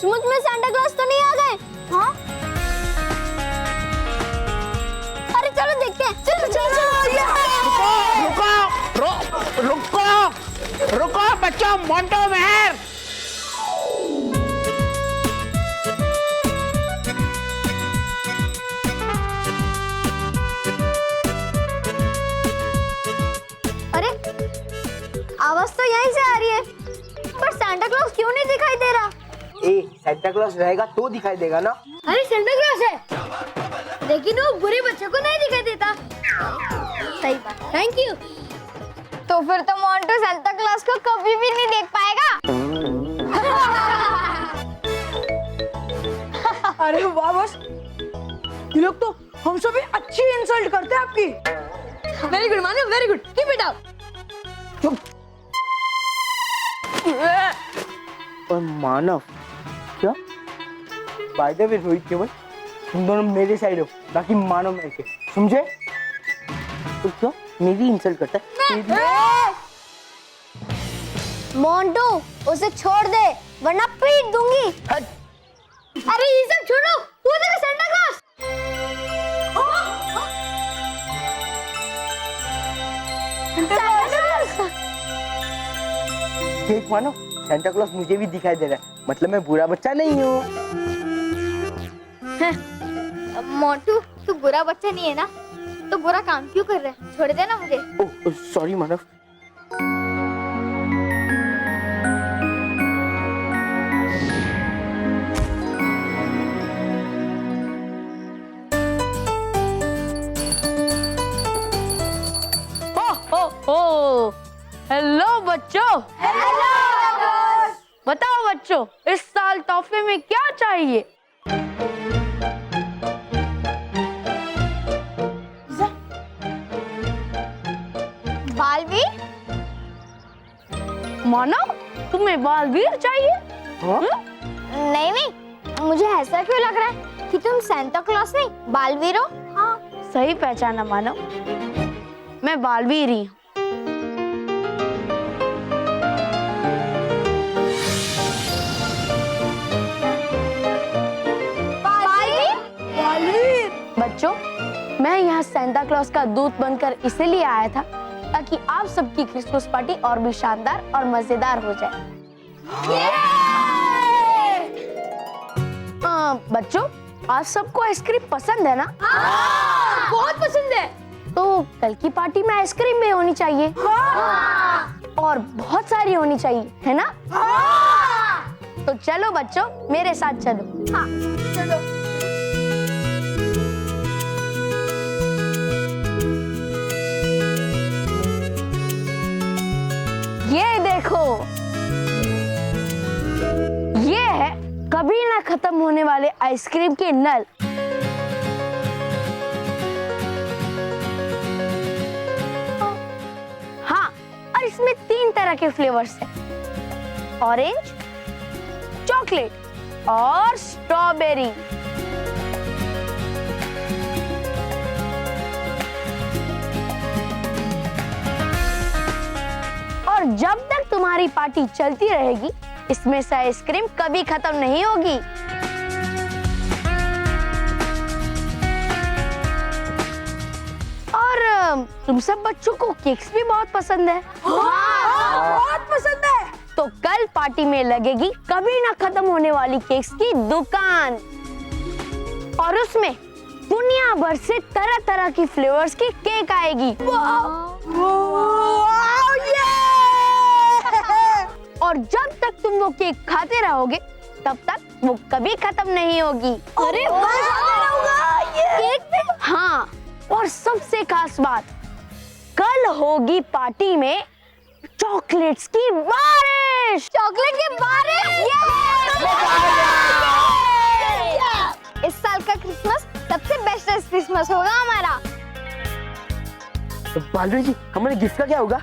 सचमुच में सांता क्लॉज तो नहीं आ गए? हाँ? अरे चलो देखते हैं। चलो चलो रुको बच्चों, मोंटो मेहर। अरे आवाज तो यहीं से आ रही है, पर सांता क्लॉज क्यों नहीं दिखाई दे रहा? सांता क्लॉज रहेगा तो दिखाई देगा ना। अरे सांता क्लॉज है, लेकिन वो बुरे बच्चों को नहीं दिखाई देता। सही बात, थैंक यू। तो फिर तो मोंटू सांता क्लॉज को कभी भी नहीं देख पाएगा। अरे वाह बॉस, ये लोग तो हम सभी अच्छी इंसल्ट करते हैं आपकी। वेरी गुड मानो, very good, keep it up. और मानव क्या? बाय द वे रोहित केवल तुम दोनों मेरे साइड हो, बाकी मानव मेरे के, समझे? तो क्या मेरी इंसल्ट करता है? मोंटू उसे छोड़ दे वरना पीट दूंगी। अरे ये सब छोड़ो, वो देखो सांता क्लॉज। देख मानो, सांता क्लॉज मुझे भी दिखाई दे रहा है, मतलब मैं बुरा बच्चा नहीं हूँ। मोंटू तू बुरा बच्चा नहीं है ना, तो बुरा काम क्यों कर रहा है? छोड़ देना मुझे। ओह सॉरी मानव। हेलो बच्चों। हेलो। बताओ बच्चों, इस साल तोहफे में क्या चाहिए? बालवीर? मानो तुम्हें बालवीर चाहिए? नहीं नहीं, मुझे ऐसा क्यों लग रहा है कि तुम सांता क्लॉज नहीं बालवीर हो? हाँ सही पहचाना मानो, मैं बालवीर ही हूँ। बच्चों, मैं यहाँ सांता क्लॉज का दूत बनकर इसीलिए आया था ताकि आप सबकी क्रिसमस पार्टी और भी शानदार और मजेदार हो जाए। बच्चों, आप सबको आइसक्रीम पसंद है ना? बहुत पसंद है। तो कल की पार्टी में आइसक्रीम भी होनी चाहिए। और बहुत सारी होनी चाहिए, है ना? तो चलो बच्चों, मेरे साथ चलो। चलो। ये देखो, ये है कभी ना खत्म होने वाले आइसक्रीम के नल। हाँ, और इसमें 3 तरह के फ्लेवर्स हैं, ऑरेंज, चॉकलेट और स्ट्रॉबेरी। और जब तक तुम्हारी पार्टी चलती रहेगी, इसमें से आइसक्रीम कभी खत्म नहीं होगी। और तुम सब बच्चों को केक्स भी बहुत पसंद है। बहुत पसंद है। तो कल पार्टी में लगेगी कभी ना खत्म होने वाली केक्स की दुकान, और उसमें दुनिया भर से तरह तरह की फ्लेवर्स की केक आएगी। और जब तक तुम वो केक खाते रहोगे, तब तक वो कभी खत्म नहीं होगी। अरे केक पे? हाँ, और सबसे खास बात, कल होगी पार्टी में चॉकलेट्स की बारिश। चॉकलेट की बारिश? इस साल का क्रिसमस सबसे बेस्ट क्रिसमस होगा हमारा। तो बालवीर जी, हमारे गिफ्ट का क्या होगा?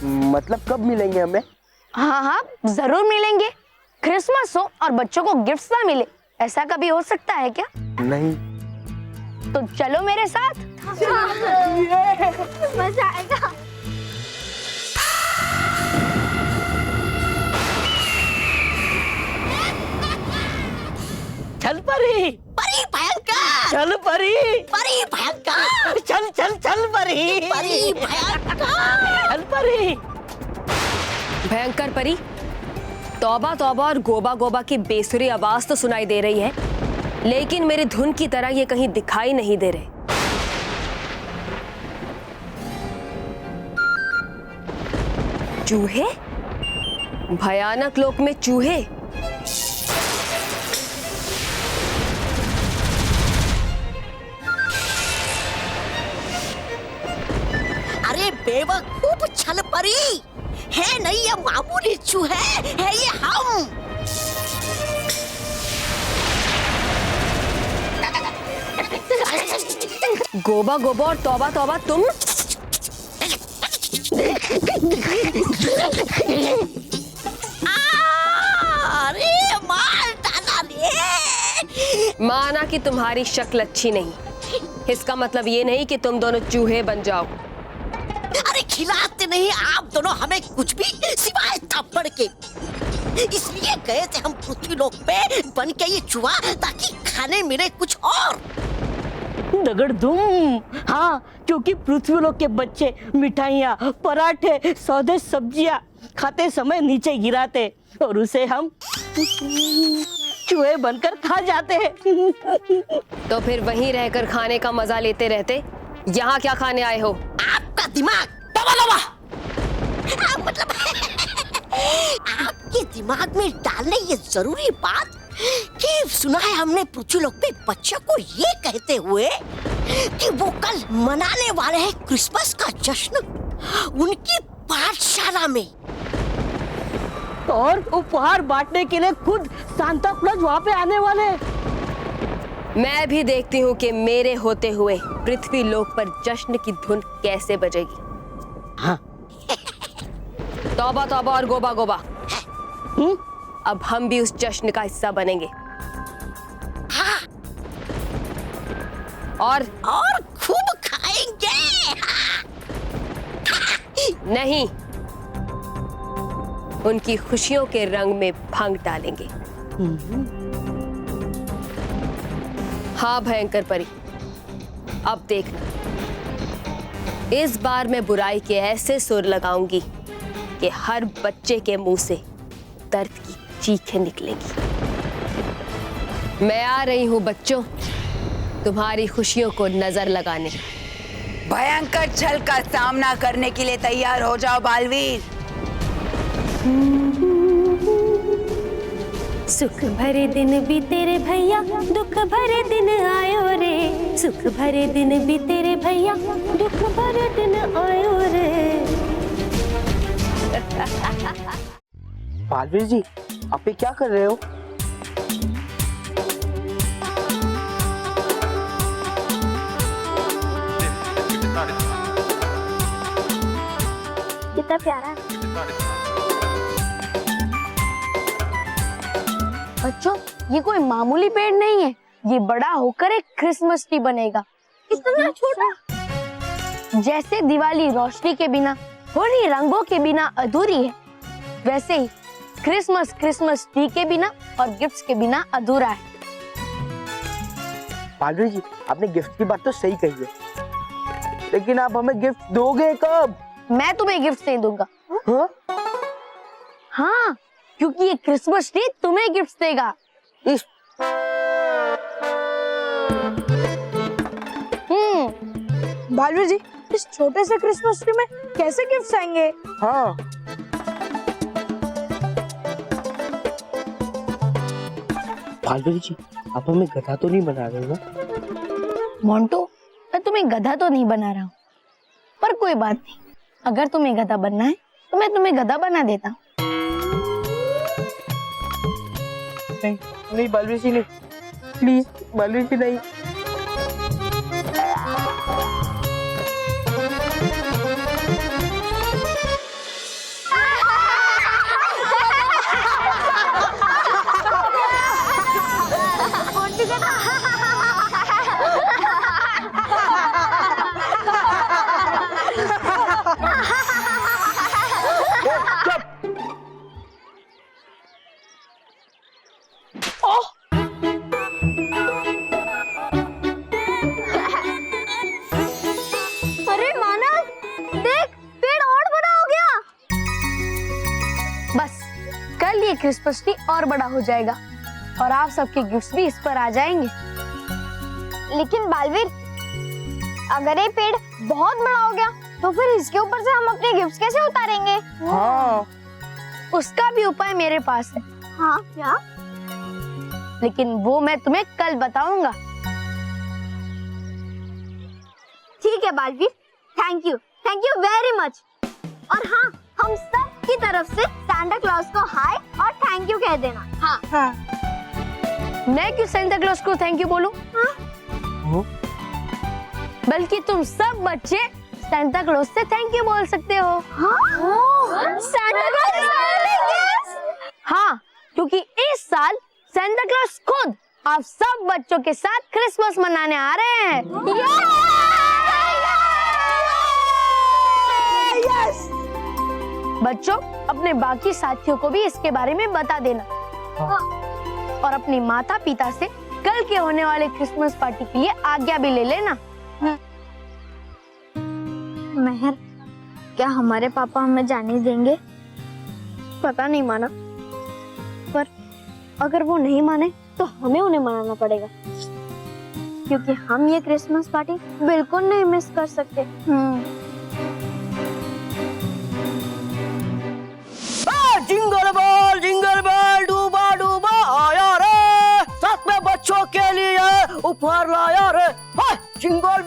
मतलब कब मिलेंगे हमें? हाँ हाँ, जरूर मिलेंगे। क्रिसमस हो और बच्चों को गिफ्ट्स ना मिले, ऐसा कभी हो सकता है क्या? नहीं। तो चलो मेरे साथ। मजा आएगा। चल परी। परी भयंकर। चल परी। परी भयंकर। चल चल चल परी। परी भयंकर। चल परी। भयंकर परी, तौबा तौबा और गोबा गोबा की बेसुरी आवाज तो सुनाई दे रही है, लेकिन मेरी धुन की तरह ये कहीं दिखाई नहीं दे रहे। चूहे? भयानक लोक में चूहे? अरे बेवकूफ छल परी, है नहीं ये मामूली चूहे, है ये हम। गोबा गोबा और तौबा तौबा तुम? अरे मार डाला रे। माना कि तुम्हारी शक्ल अच्छी नहीं, इसका मतलब ये नहीं कि तुम दोनों चूहे बन जाओ। अरे खिलाते नहीं आप दोनों हमें कुछ भी सिवाय थप्पड़ के। इसलिए गए थे हम पृथ्वी लोक पे बन के ये चूहा, ताकि खाने मिले कुछ और। दगड़ दुम। हाँ, क्योंकि पृथ्वी लोक के बच्चे मिठाइयाँ, पराठे, सौदे, सब्जियाँ खाते समय नीचे गिराते और उसे हम चूहे बनकर खा जाते हैं। तो फिर वहीं रहकर खाने का मजा लेते रहते, यहाँ क्या खाने आए हो? आपका दिमाग दबा दबा। मतलब आपके दिमाग में डालने ये जरूरी बात कि सुना है हमने पृथ्वी लोक पे बच्चों को ये कहते हुए कि वो कल मनाने वाले हैं क्रिसमस का जश्न उनकी पाठशाला में, और उपहार बांटने के लिए खुद सांता क्लॉज वहाँ पे आने वाले। मैं भी देखती हूँ कि मेरे होते हुए पृथ्वी लोक पर जश्न की धुन कैसे बजेगी। हाँ। तौबा तौबा और गोबा गोबा, अब हम भी उस जश्न का हिस्सा बनेंगे। हाँ। और खूब खाएंगे। नहीं, उनकी खुशियों के रंग में भंग डालेंगे। हाँ भयंकर परी, अब देखना, इस बार मैं बुराई के ऐसे सुर लगाऊंगी कि हर बच्चे के मुंह से दर्द की चीखें निकलेंगी। मैं आ रही हूं बच्चों, तुम्हारी खुशियों को नजर लगाने। भयंकर छल का सामना करने के लिए तैयार हो जाओ बालवीर। सुख भरे दिन बीते रे भैया, दुख भरे दिन आयो रे। सुख भरे दिन बीते रे भैया, दुख भरे दिन आयो रे। बालवीर जी, आप ये क्या कर रहे हो? कितना प्यारा। बच्चों, ये कोई मामूली पेड़ नहीं है, ये बड़ा होकर एक क्रिसमस ट्री बनेगा। इतना छोटा। जैसे दिवाली रोशनी के बिना, होली रंगों के बिना अधूरी है, वैसे ही क्रिसमस क्रिसमस ट्री के बिना और गिफ्ट्स के बिना अधूरा है। बालवीर जी, आपने गिफ्ट की बात तो सही कही है, लेकिन आप हमें गिफ्ट दोगे कब? मैं तुम्हें गिफ्ट नहीं दूंगा। हाँ? हाँ, क्योंकि ये क्रिसमस ट्री तुम्हें गिफ्ट देगा। बालवीर जी, इस छोटे से क्रिसमस ट्री में कैसे गिफ्ट्स आएंगे? हाँ। बालवीर जी, आप हमें गधा तो नहीं बना रहे हो? मोंटू, मैं तुम्हें गधा तो नहीं बना रहा हूँ, पर कोई बात नहीं, अगर तुम्हें गधा बनना है तो मैं तुम्हें गधा बना देता हूँ। नहीं नहीं बालवीर जी, नहीं, प्लीज बालवीर जी, नहीं। क्रिसमस ट्री और बड़ा हो जाएगा और आप सबके गिफ्ट्स भी इस पर आ जाएंगे। लेकिन बालवीर, अगर ये पेड़ बहुत बड़ा हो गया तो फिर इसके ऊपर से हम अपने गिफ्ट्स कैसे उतारेंगे? हाँ, उसका भी उपाय मेरे पास है। हाँ, क्या? लेकिन वो मैं तुम्हें कल बताऊंगा। ठीक है Baalveer, thank you very much. और हाँ, हम सब की तरफ से सांता क्लॉज को हाय और थैंक यू कह देना। हाँ। मैं क्यों सांता क्लॉज को थैंक यू बोलूं? बल्कि तुम सब बच्चे सांता क्लॉज से थैंक यू बोल सकते हो। Santa Claus? हाँ, क्योंकि इस साल सांता क्लॉज खुद आप सब बच्चों के साथ क्रिसमस मनाने आ रहे हैं। यस! बच्चों, अपने बाकी साथियों को भी इसके बारे में बता देना। और अपने माता पिता से कल के होने वाले क्रिसमस पार्टी के लिए आज्ञा भी ले लेना। मेहर, क्या हमारे पापा हमें जाने देंगे? पता नहीं माना, पर अगर वो नहीं माने तो हमें उन्हें मनाना पड़ेगा, क्योंकि हम ये क्रिसमस पार्टी बिल्कुल नहीं मिस कर सकते। जिंगल बेल डूबा डूबा आया रे, साथ में बच्चों के लिए उपहार लाया रे। जिंगल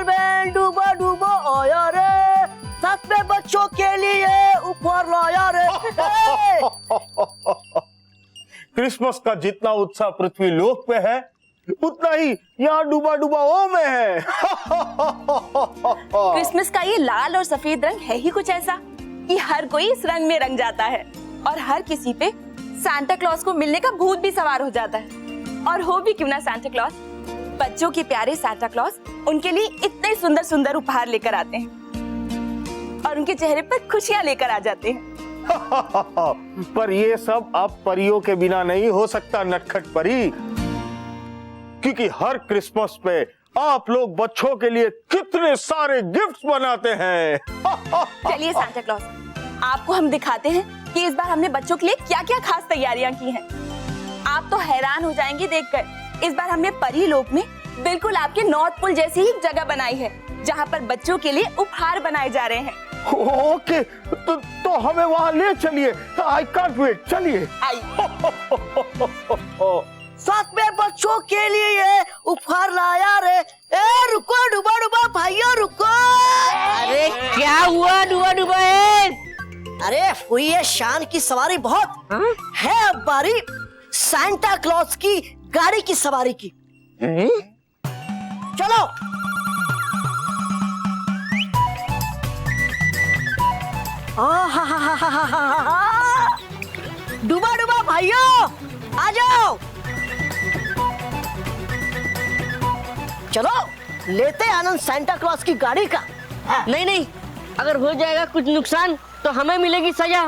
बेल डूबा डूबा आया रे, साथ में बच्चों के लिए उपहार लाया रे। क्रिसमस का जितना उत्साह पृथ्वी लोक पे है, उतना ही यहाँ डूबा डूबा ओ में है। क्रिसमस का ये लाल और सफेद रंग है ही कुछ ऐसा कि हर कोई इस रंग में रंग जाता है और हर किसी पे सांता क्लॉज को मिलने का भूत भी सवार हो जाता है। और हो भी क्यों ना सांता क्लॉज, बच्चों के प्यारे सांता क्लॉज उनके लिए इतने सुंदर सुंदर उपहार लेकर आते हैं और उनके चेहरे पर खुशियां लेकर आ जाते हैं। पर ये सब अब परियों के बिना नहीं हो सकता नटखट परी, क्योंकि हर क्रिसमस पे आप लोग बच्चों के लिए कितने सारे गिफ्ट्स बनाते हैं। चलिए सांता क्लॉज, आपको हम दिखाते हैं कि इस बार हमने बच्चों के लिए क्या क्या खास तैयारियां की हैं। आप तो हैरान हो जाएंगे देखकर। इस बार हमने परी लोक में बिल्कुल आपके नॉर्थ पोल जैसी ही जगह बनाई है, जहाँ पर बच्चों के लिए उपहार बनाए जा रहे हैं। ओके, तो हमें वहाँ ले चलिए। आई कांट वेट, चलिए। साथ में बच्चों के लिए उपहार लाया रे। ए रुको डूबा डूबा भाइयों रुको। अरे क्या हुआ डूबा डूबा? अरे हुई है शान की सवारी बहुत है अब बारी सांता क्लॉज की गाड़ी की सवारी की। चलो डूबा डूबा भाइयों आ जाओ। चलो लेते आनंद सांता क्लॉज की गाड़ी का। नहीं, अगर हो जाएगा कुछ नुकसान तो हमें मिलेगी सजा।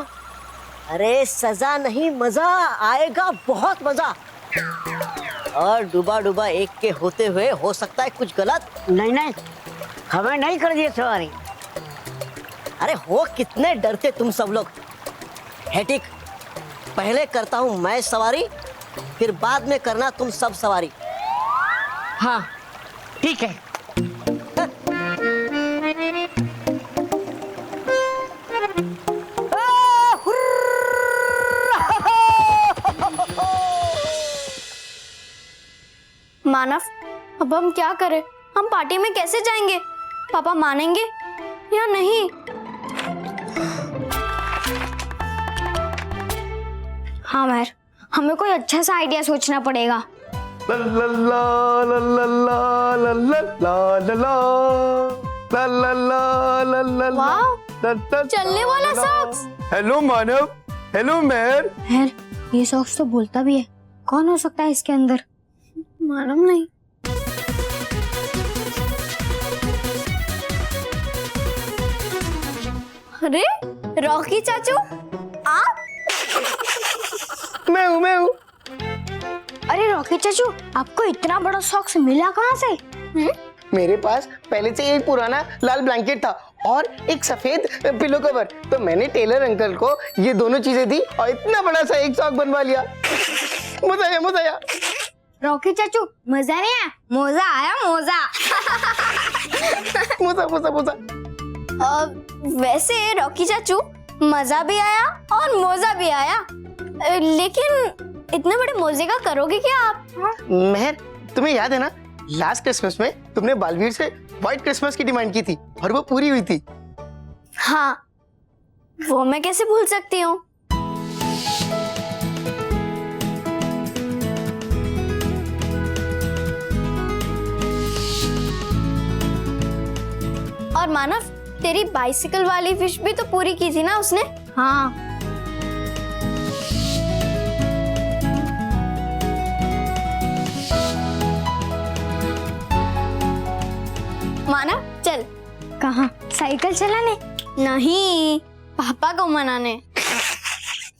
अरे सजा नहीं, मजा आएगा, बहुत मजा। और डूबा डूबा एक के होते हुए हो सकता है कुछ गलत। नहीं, हमें नहीं कर दिए सवारी। अरे हो कितने डरते तुम सब लोग। है ठीक, पहले करता हूँ मैं सवारी, फिर बाद में करना तुम सब सवारी। हाँ ठीक है। मानव, अब हम क्या करें? हम पार्टी में कैसे जाएंगे? पापा मानेंगे या नहीं? हाँ महर, हमें कोई अच्छा सा आइडिया सोचना पड़ेगा। ला ला ला ला ला ला ला ला ला ला। वाह, चलने वाला सॉक्स। हेलो मानव, हेलो मेहर। महर, ये सॉक्स तो बोलता भी है। कौन हो सकता है इसके अंदर? मालूम नहीं। अरे रॉकी चाचू, आप? मैं हूँ। अरे रॉकी चाचू, आपको इतना बड़ा सॉक्स मिला कहाँ से? मेरे पास पहले से एक पुराना लाल ब्लैंकेट था और एक सफेद पिलो कवर। तो मैंने टेलर अंकल को ये दोनों चीजें दी और इतना बड़ा सा एक सॉक बनवा लिया। मजा आया, मजा आया। रॉकी चाचू मजा नहीं आया? मजा आया, मजा। मजा मजा मजा। वैसे रॉकी चाचू मजा भी आया और मौजा भी आया, लेकिन इतने बड़े मौजे का करोगे क्या आप? मेहर, तुम्हें याद है ना लास्ट क्रिसमस में तुमने बालवीर से व्हाइट क्रिसमस की डिमांड की थी और वो पूरी हुई थी। हाँ, वो मैं कैसे भूल सकती हूँ। और मानव, तेरी बाइसिकल वाली विश भी तो पूरी की थी ना उसने? हाँ। मानव चल। कहाँ? साइकिल चलाने? नहीं, पापा को मनाने।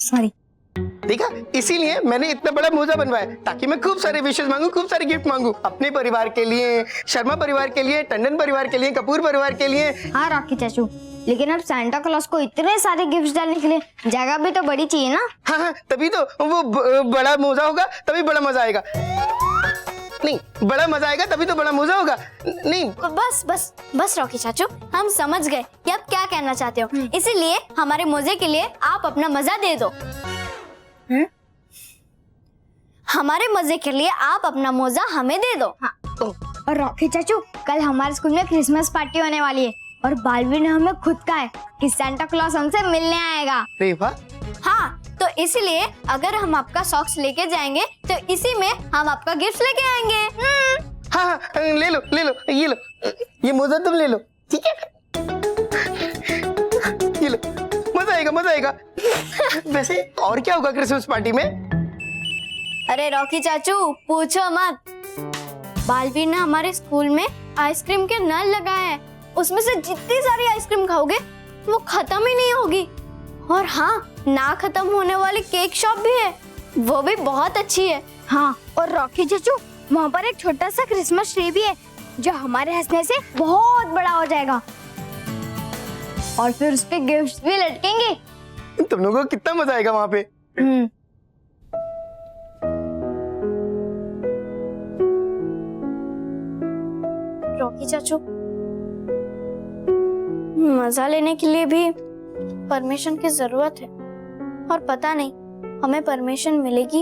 सॉरी। देखा, इसीलिए मैंने इतना बड़ा मोजा बनवाया ताकि मैं खूब सारे विशेस मांगू, खूब सारे गिफ्ट मांगू अपने परिवार के लिए, शर्मा परिवार के लिए, टंडन परिवार के लिए, कपूर परिवार के लिए। हाँ रॉकी चाचू, लेकिन अब सांता क्लॉज को इतने सारे गिफ्ट्स डालने के लिए जगह भी तो बड़ी चाहिए ना। हाँ हाँ, तभी तो वो बड़ा मोजा होगा, तभी बड़ा मजा आएगा। नहीं, बड़ा मजा आएगा तभी तो बड़ा मोजा होगा। नहीं, बस बस बस रॉकी चाचू, हम समझ गए कि आप क्या कहना चाहते हो। इसीलिए हमारे मोजे के लिए आप अपना मजा दे दो। हमारे मजे के लिए आप अपना मोजा हमें दे दो। हाँ। और रॉकी चाचू, कल हमारे स्कूल में क्रिसमस पार्टी होने वाली है और बालवीर ने हमें खुद कहा है कि सांता क्लॉज हमसे मिलने आएगा। अरे वाह। हाँ, तो इसलिए अगर हम आपका सॉक्स लेके जाएंगे तो इसी में हम आपका गिफ्ट लेके आएंगे। हाँ हाँ, ले लो ले लो, ये लो, ये मोजा तुम ले लो, ठीक है? ये लो, मजा आएगा, मजा आएगा। वैसे और क्या होगा क्रिसमस पार्टी में? अरे रॉकी चाचू पूछो मत। बालवीर ने हमारे स्कूल में आइसक्रीम के नल लगाए हैं, उसमें से जितनी सारी आइसक्रीम खाओगे वो खत्म ही नहीं होगी। और हाँ, ना खत्म होने वाली केक शॉप भी है, वो भी बहुत अच्छी है। हाँ, और रॉकी चाचू वहाँ पर एक छोटा सा क्रिसमस ट्री भी है जो हमारे हंसने से बहुत बड़ा हो जाएगा और फिर उस पे गिफ्ट्स भी लटकेंगे। तुम लोगों को कितना मजा आएगा वहाँ पे। रॉकी चाचू, मजा लेने के लिए भी परमिशन की जरूरत है और पता नहीं हमें परमिशन मिलेगी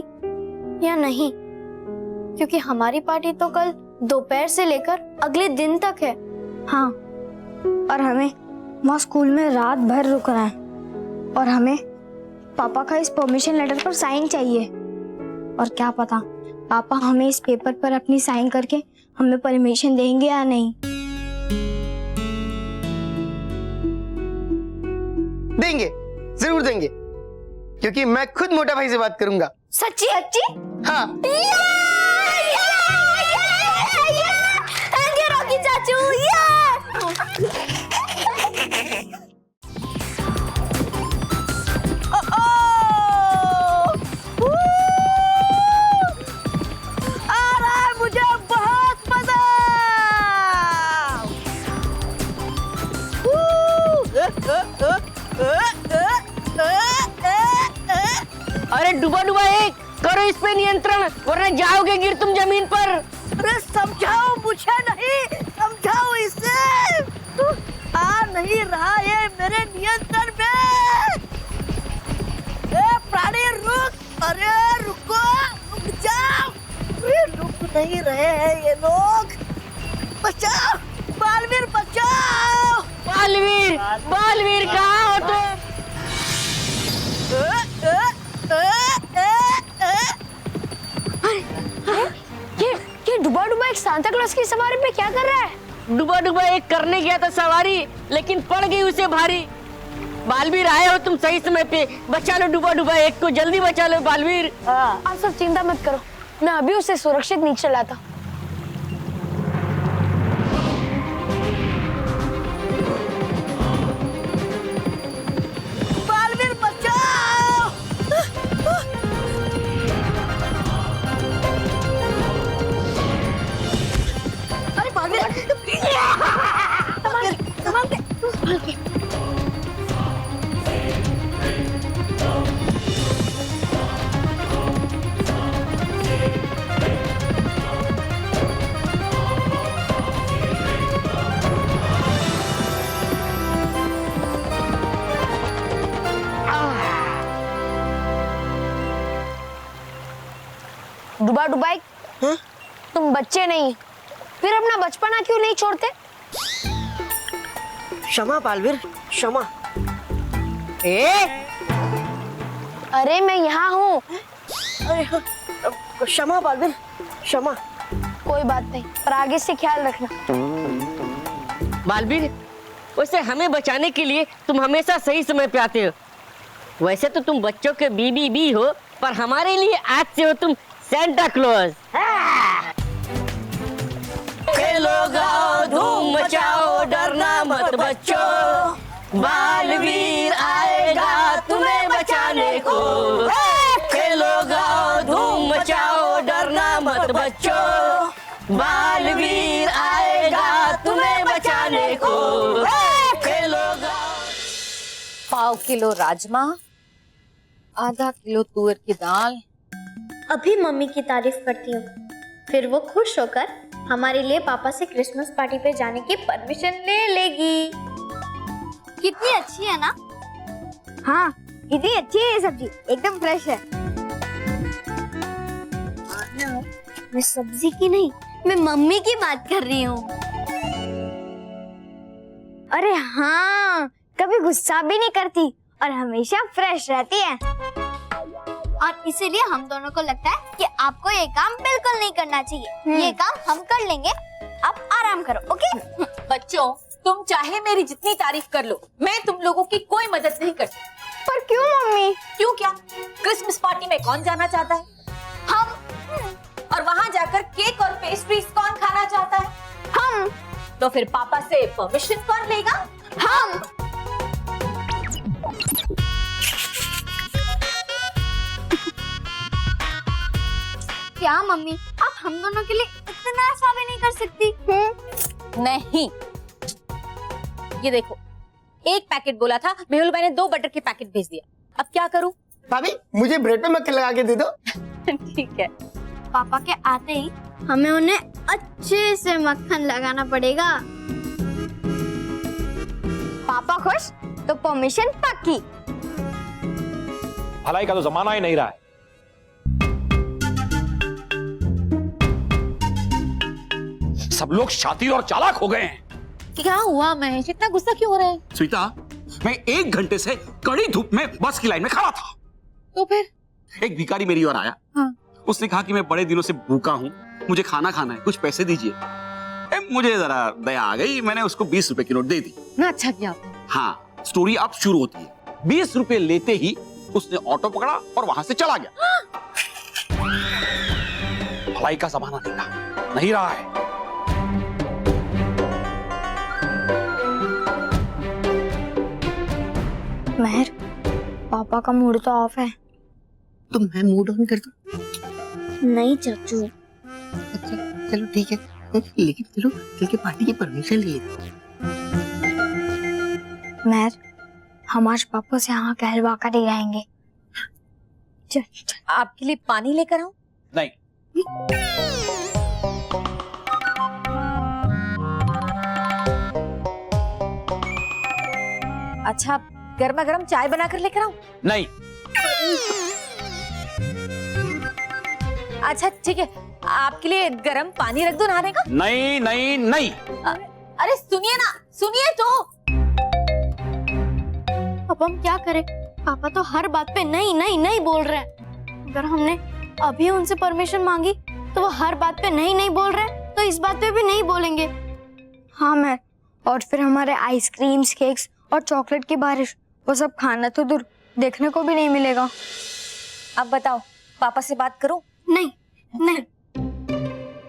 या नहीं, क्योंकि हमारी पार्टी तो कल दोपहर से लेकर अगले दिन तक है। हाँ, और हमें वहाँ स्कूल में रात भर रुकना है और हमें पापा का इस परमिशन लेटर पर साइन चाहिए। और क्या पता पापा हमें इस पेपर पर अपनी साइन करके हमें परमिशन देंगे या नहीं। देंगे, जरूर देंगे, क्योंकि मैं खुद मोटा भाई से बात करूंगा। सच्ची? सच्ची? हाँ। थैंक यू रॉकी चाचू। मुझे बहुत मजा। अरे डुबा डुबा एक करो इस पे नियंत्रण, वरना जाओगे गिर तुम जमीन पर। अरे समझाओ मुझे, नहीं समझाओ इसे। आ नहीं रहा ये मेरे नियंत्रण में। ए प्राणी रुक, अरे रुको, रुक जाओ। अरे रुक नहीं रहे हैं ये लोग। बचाओ बालवीर, बचाओ। बालवीर, बालवीर कहाँ हो तुम? ये डुबा डुबा एक सांता क्लॉज की सवारी पे क्या कर रहा है? डुबा डुबा एक करने गया था सवारी, लेकिन पड़ गई उसे भारी। बालवीर आए हो तुम सही समय पे, बचा लो डुबा डुबा एक को, जल्दी बचा लो बालवीर। आप सब चिंता मत करो, मैं अभी उसे सुरक्षित नीचे लाता। बालवीर बचाओ। अरे बालवीर, छोटू भाई, तुम बच्चे नहीं, फिर अपना बचपना क्यों नहीं छोड़ते? क्षमा बालवीर, क्षमा। अरे मैं यहाँ हूँ। क्षमा बालवीर, क्षमा। कोई बात नहीं, पर आगे से ख्याल रखना। बालवीर, वैसे हमें बचाने के लिए तुम हमेशा सही समय पे आते हो। वैसे तो तुम बच्चों के बीबी भी हो, पर हमारे लिए आज से हो तुम सेंटा क्लॉज। खेलो गाओ धूम मचाओ, डरना मत बच्चों, बालवीर आएगा तुम्हें बचाने को। खेलो गाओ धूम मचाओ, डरना मत बच्चों, बालवीर आएगा तुम्हें बचाने को। खेलो गाओ। 5 किलो राजमा, आधा किलो तुअर की दाल। अभी मम्मी की तारीफ करती हूँ, फिर वो खुश होकर हमारे लिए पापा से क्रिसमस पार्टी पे जाने की परमिशन ले लेगी। कितनी अच्छी है ना? हाँ, कितनी अच्छी है ये सब्जी, एकदम फ्रेश है। मैं सब्जी की नहीं, मैं मम्मी की बात कर रही हूँ। अरे हाँ, कभी गुस्सा भी नहीं करती और हमेशा फ्रेश रहती है। और इसीलिए हम दोनों को लगता है कि आपको ये काम बिल्कुल नहीं करना चाहिए। ये काम हम कर लेंगे, आप आराम करो, ओके? बच्चों, तुम चाहे मेरी जितनी तारीफ कर लो, मैं तुम लोगों की कोई मदद नहीं कर सकती। पर क्यों मम्मी? क्यों क्या? क्रिसमस पार्टी में कौन जाना चाहता है? हम। और वहाँ जाकर केक और पेस्ट्रीज कौन खाना चाहता है? हम। तो फिर पापा से परमिशन कौन लेगा? हम। क्या मम्मी, आप हम दोनों के लिए इतना सा भी नहीं कर सकती? नहीं। ये देखो, एक पैकेट बोला था, मेहुल भाई ने 2 बटर के पैकेट भेज दिया। अब क्या करूं? भाभी, मुझे ब्रेड पे मक्खन लगा के दे दो। ठीक है। पापा के आते ही हमें उन्हें अच्छे से मक्खन लगाना पड़ेगा। पापा खुश तो परमिशन पक्की। भलाई का तो जमाना ही नहीं रहा है। सब लोग शातिर और चालाक हो गए हैं। क्या हुआ महेश, इतना गुस्सा क्यों हो रहा है? स्वीता, मैं 1 घंटे से कड़ी धूप में बस की लाइन में खड़ा था। तो फिर एक भिखारी मेरी ओर आया। हाँ। उसने कहा कि मैं बड़े दिनों से भूखा हूँ, मुझे खाना खाना है, कुछ पैसे दीजिए। मुझे जरा दया आ गई, मैंने उसको 20 रुपए की नोट दे दी। ना अच्छा किया आपने। हाँ, स्टोरी अब शुरू होती है। 20 रुपए लेते ही उसने ऑटो पकड़ा और वहां से चला गया। भलाई का जमाना नहीं रहा है। महर, पापा का मूड तो ऑफ है। तो मैं मूड ऑन कर दूं? नहीं चाचू। अच्छा चलो ठीक है, लेकिन चलो कल के पार्टी की परमिशन ले लेते। महर, हम आज पापा से यहाँ कहलवा कर ही आएंगे। चल, चल। आपके लिए पानी लेकर आऊं? नहीं। अच्छा, गर्मा गर्म चाय बनाकर लेकर आऊं? नहीं। अच्छा ठीक है, आपके लिए गर्म पानी रख दूं नहाने का? नहीं नहीं नहीं। अरे सुनिए ना, सुनिए तो। अब हम क्या करें? पापा तो हर बात पे नहीं नहीं नहीं बोल रहे हैं। अगर हमने अभी उनसे परमिशन मांगी तो वो हर बात पे नहीं नहीं बोल रहे हैं, तो इस बात पे भी नहीं बोलेंगे। हाँ मैं, और फिर हमारे आइसक्रीम्स, केक्स और चॉकलेट की बारिश, वो सब खाना तो दूर, देखने को भी नहीं मिलेगा। अब बताओ, पापा से बात करूं? नहीं नहीं।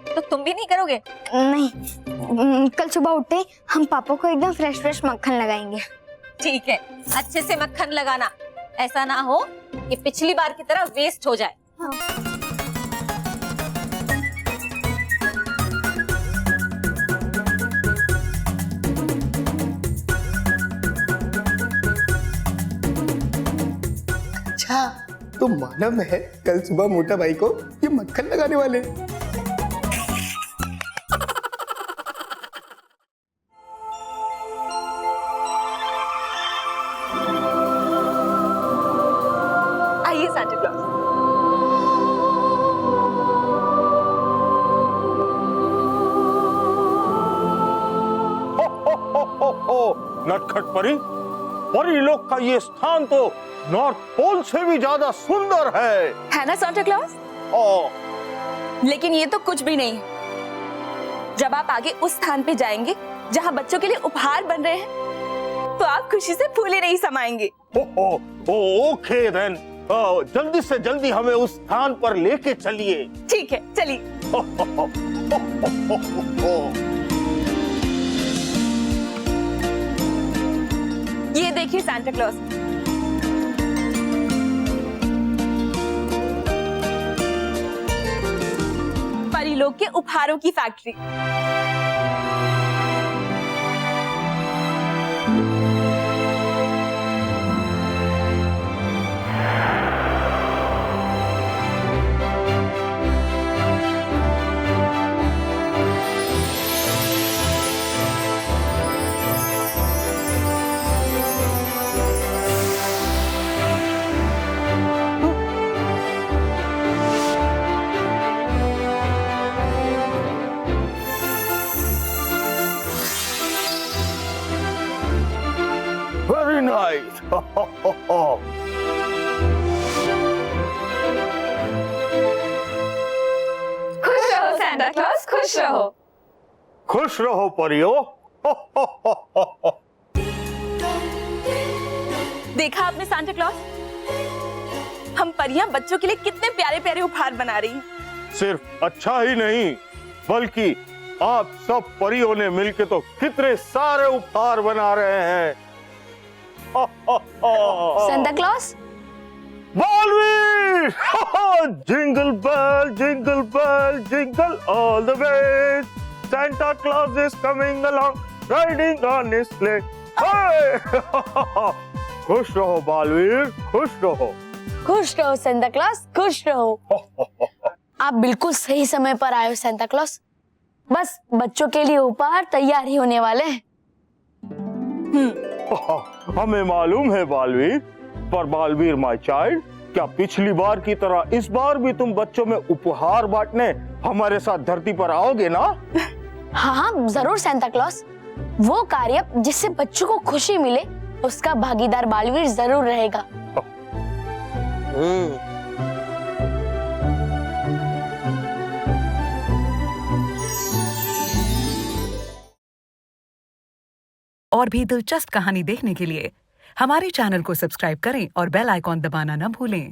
तो तुम भी नहीं करोगे? नहीं, कल सुबह उठते ही हम पापा को एकदम फ्रेश फ्रेश मक्खन लगाएंगे। ठीक है, अच्छे से मक्खन लगाना, ऐसा ना हो कि पिछली बार की तरह वेस्ट हो जाए। हाँ। अच्छा, तो मालूम है कल सुबह मोटा भाई को ये मक्खन लगाने वाले। आइए सांता क्लॉज। नटखट परी, परी लोग का ये स्थान तो नॉर्थ पोल से भी ज्यादा सुंदर है ना सांता क्लॉज? लेकिन ये तो कुछ भी नहीं है। जब आप आगे उस स्थान पे जाएंगे जहाँ बच्चों के लिए उपहार बन रहे हैं, तो आप खुशी से फूले नहीं समाएंगे। ओके देन, जल्दी से जल्दी हमें उस स्थान पर लेके चलिए। ठीक है, चलिए। ये देखिए सांता क्लॉज, परी लोग के उपहारों की फैक्ट्री। Very nice. खुश रहो सांता क्लॉज, खुश रहो। खुश रहो परियो। देखा आपने सांता क्लॉज, हम परियां बच्चों के लिए कितने प्यारे प्यारे उपहार बना रही हैं। सिर्फ अच्छा ही नहीं, बल्कि आप सब परियों ने मिलकर तो कितने सारे उपहार बना रहे हैं। Santa Claus, Balveer! Jingle bell, jingle all the way. Santa Claus is coming along, riding on his sleigh. Hey! खुश रहो बालवीर, खुश रहो। खुश रहो सांता क्लॉज, खुश रहो। आप बिल्कुल सही समय पर आए हो सांता क्लॉज। बस बच्चों के लिए उपहार तैयार ही होने वाले हैं। हमें मालूम है बालवीर, पर बालवीर माय चाइल्ड, क्या पिछली बार की तरह इस बार भी तुम बच्चों में उपहार बांटने हमारे साथ धरती पर आओगे ना? हाँ जरूर सांता क्लॉज। वो कार्य जिससे बच्चों को खुशी मिले, उसका भागीदार बालवीर जरूर रहेगा। और भी दिलचस्प कहानी देखने के लिए हमारे चैनल को सब्सक्राइब करें और बेल आइकॉन दबाना न भूलें।